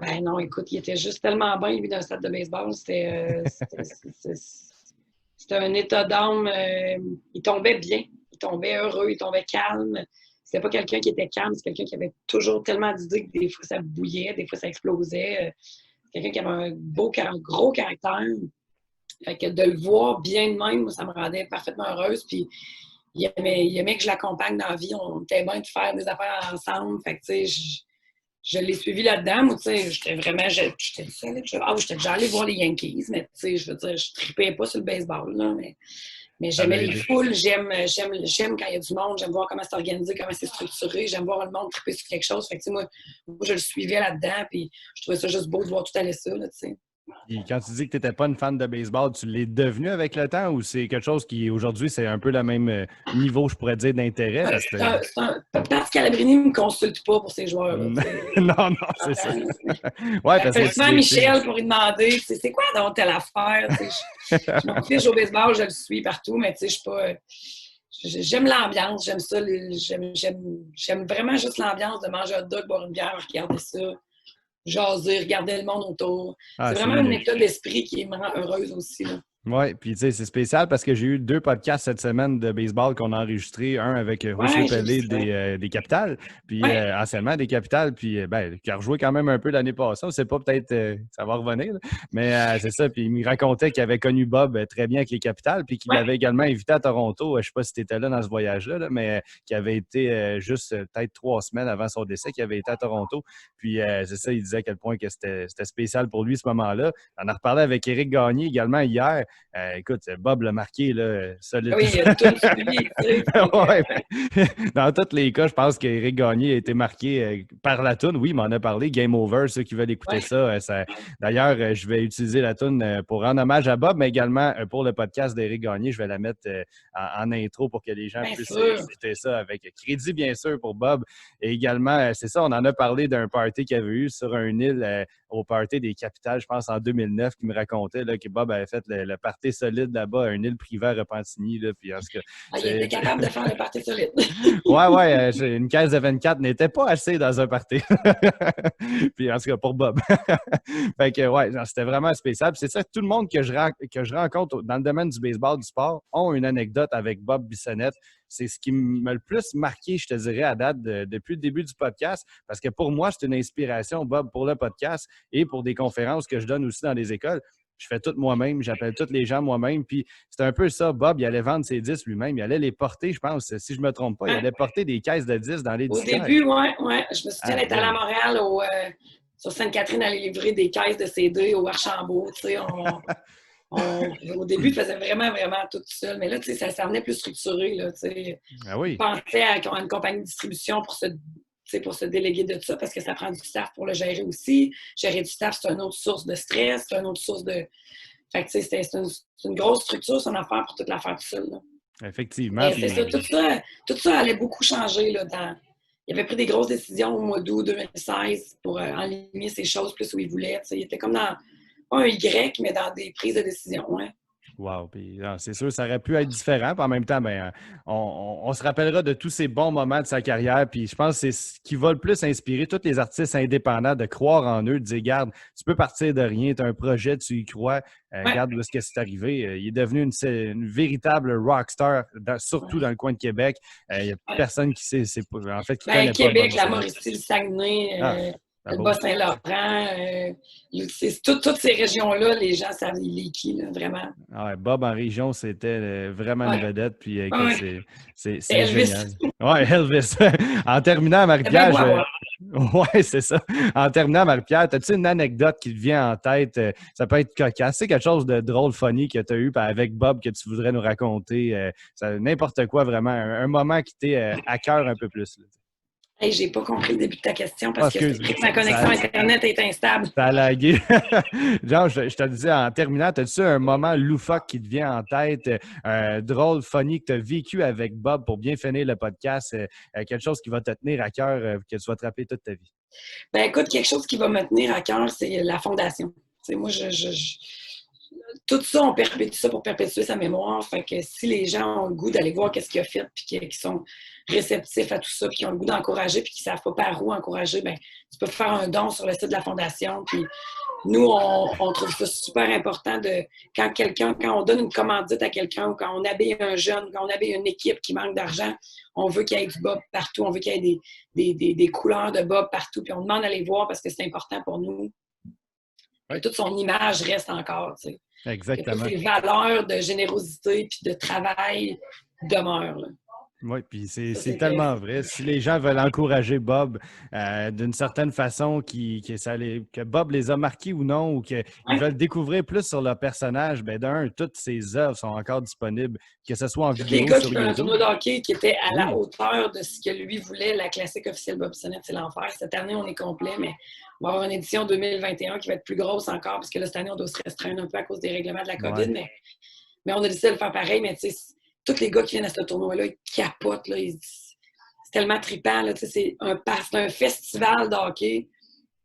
Speaker 3: Ben non, écoute, il était juste tellement bien, lui, dans un stade de baseball. C'était un état d'âme. Il tombait bien, il tombait heureux, il tombait calme. C'était pas quelqu'un qui était calme, c'est quelqu'un qui avait toujours tellement d'idées que des fois ça bouillait, des fois ça explosait. Quelqu'un qui avait un gros caractère. Fait que de le voir bien de même, moi, ça me rendait parfaitement heureuse. Puis il aimait que je l'accompagne dans la vie. On était bien de faire des affaires ensemble. Fait que tu sais, je l'ai suivi là-dedans. Moi, tu sais, j'étais déjà allée voir les Yankees, mais tu sais, je veux dire, je tripais pas sur le baseball, là, mais j'aimais les foules, j'aime quand il y a du monde, j'aime voir comment c'est organisé, comment c'est structuré, j'aime voir le monde triper sur quelque chose. Fait que, moi, je le suivais là-dedans, puis je trouvais ça juste beau de voir tout aller ça, là, tu sais.
Speaker 2: Puis quand tu dis que tu n'étais pas une fan de baseball, tu l'es devenu avec le temps ou c'est quelque chose qui, aujourd'hui, c'est un peu le même niveau, je pourrais dire, d'intérêt? Parce que...
Speaker 3: Parce qu'Alabrini ne me consulte pas pour ces joueurs-là.
Speaker 2: Non, c'est ça. Ouais, parce que
Speaker 3: souvent Michel pour lui demander c'est quoi donc telle affaire? Je m'en fiche au baseball, je le suis partout, mais je suis pas. J'aime l'ambiance, j'aime ça. J'aime vraiment juste l'ambiance de manger un hot dog, boire une bière, regarder ça, jaser, regarder le monde autour. C'est vraiment un état d'esprit qui me rend heureuse aussi.
Speaker 2: Oui, puis tu sais, c'est spécial parce que j'ai eu 2 podcasts cette semaine de baseball qu'on a enregistré. Un avec José Pelé des Capitales, puis anciennement des Capitales, puis qui a rejoué quand même un peu l'année passée. On ne sait pas, peut-être ça va revenir, là. Mais c'est ça. Puis il me racontait qu'il avait connu Bob très bien avec les Capitales, puis qu'il l'avait également invité à Toronto. Je ne sais pas si tu étais là dans ce voyage-là, là, mais qui avait été juste peut-être 3 semaines avant son décès, qu'il avait été à Toronto. Puis c'est ça, il disait à quel point que c'était spécial pour lui ce moment-là. On a reparlé avec Éric Gagné également hier. Écoute, Bob l'a marqué, là, solide.
Speaker 3: Oui, il a tout suivi.
Speaker 2: Dans tous les cas, je pense qu'Éric Gagné a été marqué par la toune. Oui, il m'en a parlé. Game Over, ceux qui veulent écouter ça. D'ailleurs, je vais utiliser la toune pour rendre hommage à Bob, mais également pour le podcast d'Éric Gagné. Je vais la mettre en intro pour que les gens puissent écouter ça avec crédit, bien sûr, pour Bob. Et également, c'est ça, on en a parlé d'un party qu'il avait eu sur une île au party des Capitales, je pense, en 2009, qui me racontait là, que Bob avait fait le party solide là-bas, une île privée à Repentigny. Là, puis, en tout cas,
Speaker 3: il était capable de faire le party solide.
Speaker 2: Une caisse de 24 n'était pas assez dans un party. Puis en tout cas, pour Bob. Fait que, c'était vraiment spécial. Puis c'est ça, tout le monde que je rencontre dans le domaine du baseball, du sport, ont une anecdote avec Bob Bissonnette. C'est ce qui m'a le plus marqué, je te dirais, à date depuis le début du podcast, parce que pour moi, c'est une inspiration, Bob, pour le podcast et pour des conférences que je donne aussi dans les écoles. Je fais tout moi-même, j'appelle tous les gens moi-même. Puis c'est un peu ça, Bob, il allait vendre ses disques lui-même. Il allait les porter, je pense, si je ne me trompe pas. Il allait porter des caisses de disques dans les disques.
Speaker 3: Au début, oui. Je me souviens d'être allé à Montréal sur Sainte-Catherine, aller livrer des caisses de CD au Archambault. Au début, il faisait vraiment, vraiment tout seul. Mais là, ça venait plus structuré. Là,
Speaker 2: oui.
Speaker 3: Il pensait à une compagnie de distribution pour se déléguer de ça, parce que ça prend du staff pour le gérer aussi. Gérer du staff, c'est une autre source de stress, c'est une autre source de... Fait que, c'est une grosse structure, son affaire, pour toute l'affaire tout seul. Là.
Speaker 2: Effectivement.
Speaker 3: C'est ça, tout ça allait beaucoup changer. Là, il avait pris des grosses décisions au mois d'août 2016 pour enligner ses choses plus où il voulait. Il était comme dans, pas un Y, mais dans des prises de décision. Ouais.
Speaker 2: Wow, puis c'est sûr, ça aurait pu être différent. Puis en même temps, on se rappellera de tous ces bons moments de sa carrière. Puis je pense que c'est ce qui va le plus inspirer tous les artistes indépendants, de croire en eux, de dire, garde, tu peux partir de rien, tu as un projet, tu y crois, regarde où est-ce que c'est arrivé. Il est devenu une véritable rockstar, surtout dans le coin de Québec. Il n'y a personne qui sait, en fait, qui connaît
Speaker 3: Québec,
Speaker 2: pas
Speaker 3: la Mauricie, le Saguenay, le Bas-Saint-Laurent, toutes ces régions-là, les gens savent il est qui, là, vraiment.
Speaker 2: Bob en région, c'était vraiment une vedette. Puis écoute, c'est
Speaker 3: Elvis.
Speaker 2: génial. Oui, Elvis. En terminant, Marie-Pierre, oui, c'est ça. En terminant, Marie-Pierre, as-tu une anecdote qui te vient en tête? Ça peut être cocasse. C'est quelque chose de drôle, funny que tu as eu avec Bob que tu voudrais nous raconter. N'importe quoi, vraiment. Un moment qui t'est à cœur un peu plus. Là.
Speaker 3: Hey, j'ai pas compris le début de ta question parce que ma connexion Internet est instable.
Speaker 2: Ça a lagué. Genre, je te disais, en terminant, as-tu un moment loufoque qui te vient en tête, drôle, funny, que tu as vécu avec Bob pour bien finir le podcast, quelque chose qui va te tenir à cœur, que tu vas te rappeler toute ta vie?
Speaker 3: Ben écoute, quelque chose qui va me tenir à cœur, c'est la fondation. T'sais, moi, tout ça, on perpétue ça pour perpétuer sa mémoire. Fait que si les gens ont le goût d'aller voir qu'est-ce qu'il a fait, puis qu'ils sont réceptifs à tout ça, puis qu'ils ont le goût d'encourager, puis qu'ils ne savent pas par où encourager, ben tu peux faire un don sur le site de la Fondation. Puis nous, on trouve ça super important quand on donne une commandite à quelqu'un, ou quand on habille un jeune, quand on habille une équipe qui manque d'argent, on veut qu'il y ait du Bob partout, on veut qu'il y ait des couleurs de Bob partout, puis on demande à les voir parce que c'est important pour nous. Et toute son image reste encore, tu sais.
Speaker 2: Exactement.
Speaker 3: Toutes les valeurs de générosité puis de travail demeurent. Là.
Speaker 2: Oui, puis c'est tellement vrai. Si les gens veulent encourager Bob d'une certaine façon, que Bob les a marqués ou non, ou qu'ils veulent découvrir plus sur leur personnage, bien toutes ses œuvres sont encore disponibles, que ce soit en vidéo,
Speaker 3: les gars
Speaker 2: sur
Speaker 3: qui font
Speaker 2: YouTube.
Speaker 3: un tournoi de hockey qui était à la hauteur de ce que lui voulait, la classique officielle Bob Bissonnette, c'est l'enfer. Cette année, on est complet, mais On va avoir une édition 2021 qui va être plus grosse encore, parce que là, cette année, on doit se restreindre un peu à cause des règlements de la COVID, mais on a décidé de le faire pareil. Mais tu sais, tous les gars qui viennent à ce tournoi-là, ils capotent. Là, c'est tellement trippant. Là, c'est un festival de hockey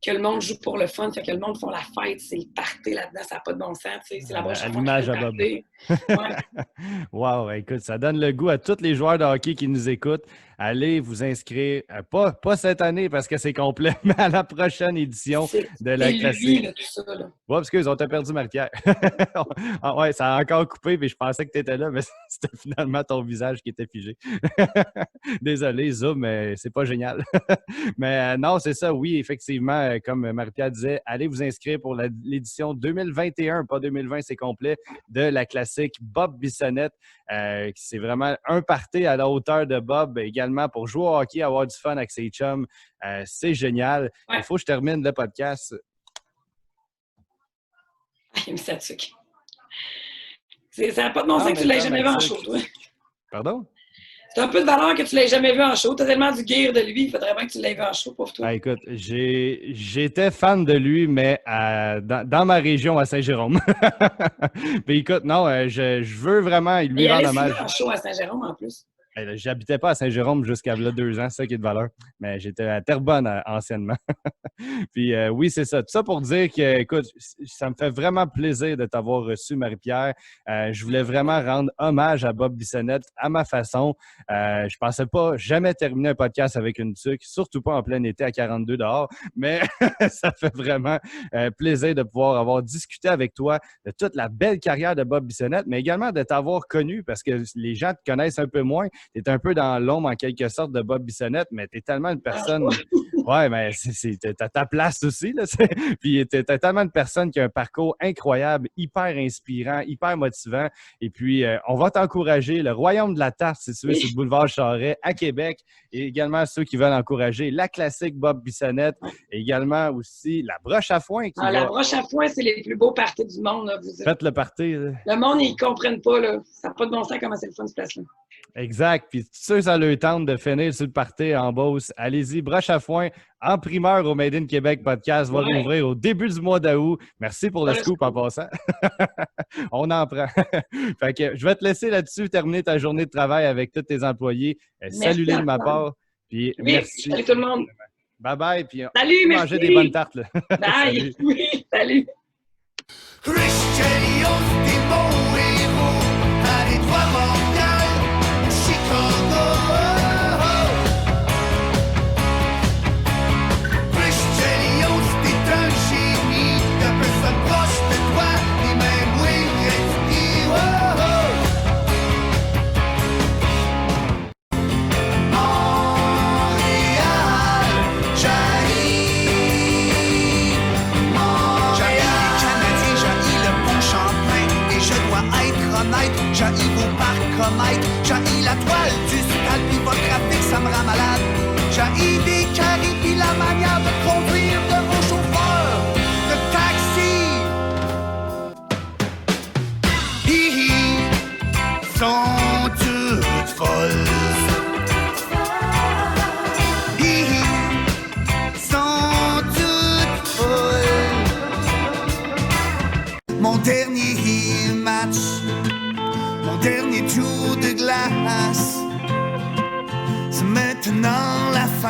Speaker 3: que le monde joue pour le fun, fait que le monde font la fête, c'est le party là-dedans, ça n'a pas de bon sens. C'est la broche à
Speaker 2: l'image à Bob.
Speaker 3: Ouais.
Speaker 2: Wow, écoute, ça donne le goût à tous les joueurs de hockey qui nous écoutent. Allez vous inscrire, pas cette année parce que c'est complet, mais à la prochaine édition de la classique.
Speaker 3: Là, tout ça, là.
Speaker 2: Ouais, parce qu'ils ont perdu Marie-Pierre. Ouais, ça a encore coupé, mais je pensais que tu étais là, mais c'était finalement ton visage qui était figé. Désolé, Zoom, mais c'est pas génial. Mais non, c'est ça, oui, effectivement, comme Marie-Pierre disait, allez vous inscrire pour l'édition 2021, pas 2020, c'est complet, de la classique Bob Bissonnette. C'est vraiment un party à la hauteur de Bob, également pour jouer au hockey, avoir du fun avec ses chums. C'est génial.
Speaker 3: Ouais.
Speaker 2: Il faut que je termine le podcast.
Speaker 3: Il me satuque. Ça n'a pas de bon sens que tu ne l'aies jamais vu en show, toi.
Speaker 2: Pardon?
Speaker 3: C'est un peu de valeur que tu ne l'aies jamais vu en show. Tu as tellement du gear de lui, il faudrait bien que tu l'aies vu en show pour toi.
Speaker 2: Écoute, j'étais fan de lui, mais dans ma région, à Saint-Jérôme. Puis écoute, non, je veux vraiment lui rendre hommage.
Speaker 3: Il en show à Saint-Jérôme en plus.
Speaker 2: J'habitais pas à Saint-Jérôme jusqu'à là 2 ans, c'est ça qui est de valeur. Mais j'étais à Terrebonne anciennement. Puis oui, c'est ça. Tout ça pour dire que, écoute, ça me fait vraiment plaisir de t'avoir reçu, Marie-Pierre. Je voulais vraiment rendre hommage à Bob Bissonnette à ma façon. Je pensais pas jamais terminer un podcast avec une tuque, surtout pas en plein été à 42 dehors. Mais ça fait vraiment plaisir de pouvoir avoir discuté avec toi de toute la belle carrière de Bob Bissonnette, mais également de t'avoir connu parce que les gens te connaissent un peu moins. Tu es un peu dans l'ombre, en quelque sorte, de Bob Bissonnette, mais tu es tellement une personne... Ouais, mais t'as ta place aussi, là. Puis t'es tellement une personne qui a un parcours incroyable, hyper inspirant, hyper motivant. Et puis, on va t'encourager. Le Royaume de la Tarte, situé sur le boulevard Charest, à Québec. Et également ceux qui veulent encourager la classique Bob Bissonnette. Et également aussi la broche à foin.
Speaker 3: La broche à foin, c'est les plus beaux parties du monde. Là,
Speaker 2: faites le party. Là.
Speaker 3: Le monde, ils ne comprennent pas. Là. Ça n'a pas de bon sens comment c'est le fun, cette place-là.
Speaker 2: Exact. Puis ceux ça leur tente de finir sur le party en Beauce, allez-y, broche à foin en primeur au Made in Québec podcast va rouvrir au début du mois d'août. Merci pour le scoop en passant. On en prend. Fait que je vais te laisser là-dessus terminer ta journée de travail avec tous tes employés. Salut-les de ma part. Puis merci.
Speaker 3: Salut tout le monde.
Speaker 2: Bye bye. Puis
Speaker 3: salut,
Speaker 2: on manger des bonnes tartes. Là.
Speaker 3: Bye. Oui, salut.
Speaker 1: Christian, des beaux héros à l'Étoile mondiale, Chicago. Christian, c'est un génie, la personne proche de toi, et même oui, Gretzky. Montréal, j'arrive. Montréal, les Canadiens, j'haïs le pont Champlain, et je dois être honnête, j'haïs vos parcomètres, j'haïs la toile du stade, puis votre trafic, ça me rend malade. J'haïs des carrés, puis la manière de conduire de vos chauffeurs de taxi. Hihi, sont toutes folles. Hihi, sont toutes folles. Mon dernier match, mon dernier tour de glace, c'est maintenant la fin.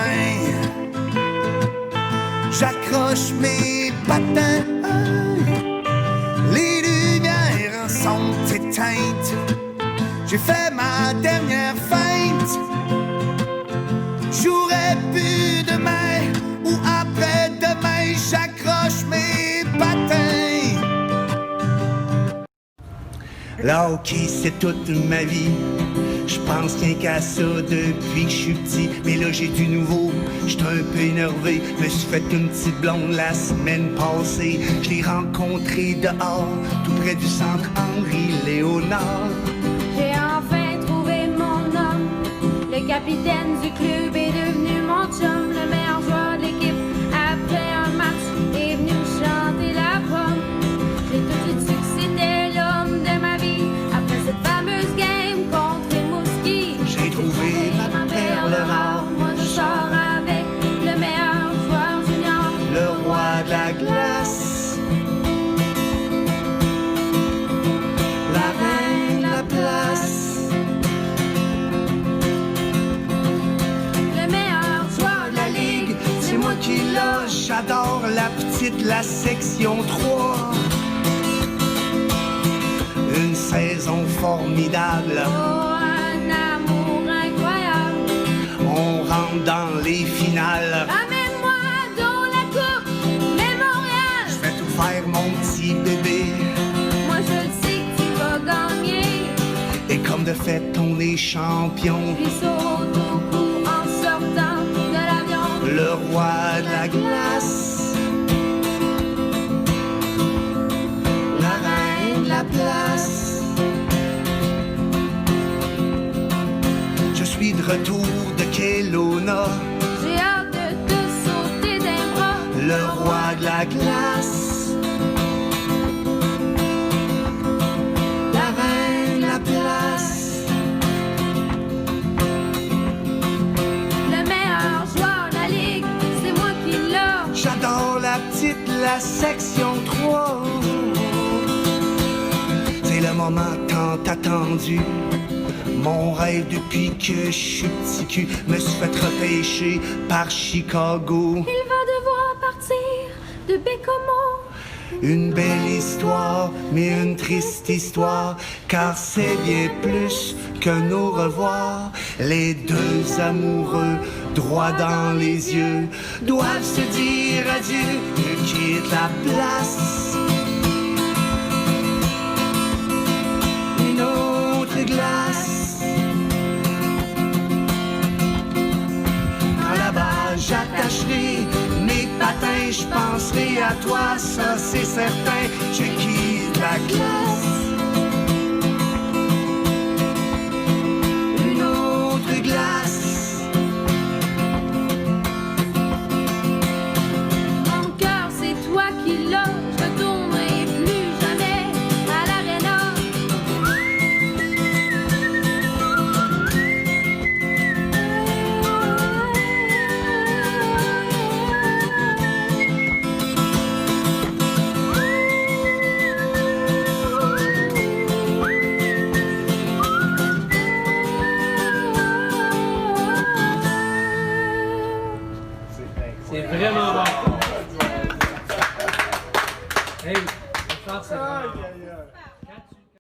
Speaker 1: J'accroche mes patins, les lumières sont éteintes. J'ai fait ma dernière feinte. J'aurais pu demain ou après-demain, j'accroche mes patins. Le hockey, c'est toute ma vie. Je pense rien qu'à ça depuis que je suis petit. Mais là, j'ai du nouveau. J'suis un peu énervé. Me suis fait une petite blonde la semaine passée. Je l'ai rencontrée dehors, tout près du centre Henri-Léonard.
Speaker 4: J'ai enfin trouvé mon homme. Le capitaine du club est devenu mon chum. Le meilleur joueur de l'équipe. Après un match, est venu me chanter la pomme. J'ai tout de suite su que c'était l'homme de ma vie. Après cette fameuse game contre Rimouski,
Speaker 1: J'ai trouvé ma perle rare.
Speaker 4: Moi je sors avec le meilleur joueur junior.
Speaker 1: Le roi qui est là. J'adore la petite, la section 3. Une saison formidable.
Speaker 4: Oh, un amour incroyable.
Speaker 1: On rentre dans les finales.
Speaker 4: Ramène-moi dans la coupe, Mémorial.
Speaker 1: Je vais tout faire, mon petit bébé.
Speaker 4: Moi je le sais que tu vas gagner.
Speaker 1: Et comme de fait, on est champion.
Speaker 4: Puis saute au cou en sortant de l'avion.
Speaker 1: Le roi de la glace. La reine de la place. Je suis de retour de Kelowna.
Speaker 4: J'ai hâte de te sauter d'un bras.
Speaker 1: Le roi de la glace. La reine de la place.
Speaker 4: Le meilleur joueur de la ligue, c'est moi qui l'a.
Speaker 1: J'adore la petite, la section 3. C'est le moment tant attendu. Mon rêve depuis que je suis petit cul. Me suis fait repêcher par Chicago.
Speaker 4: Il va devoir partir de Bécomo.
Speaker 1: Une belle histoire, mais une triste histoire, car c'est bien plus qu'un au revoir. Les deux amoureux, droit dans les yeux, doivent se dire adieu. Je quitte la place. Une autre glace. Quand là-bas j'attacherai mes patins, je penserai à toi, ça c'est certain. Je quitte la glace.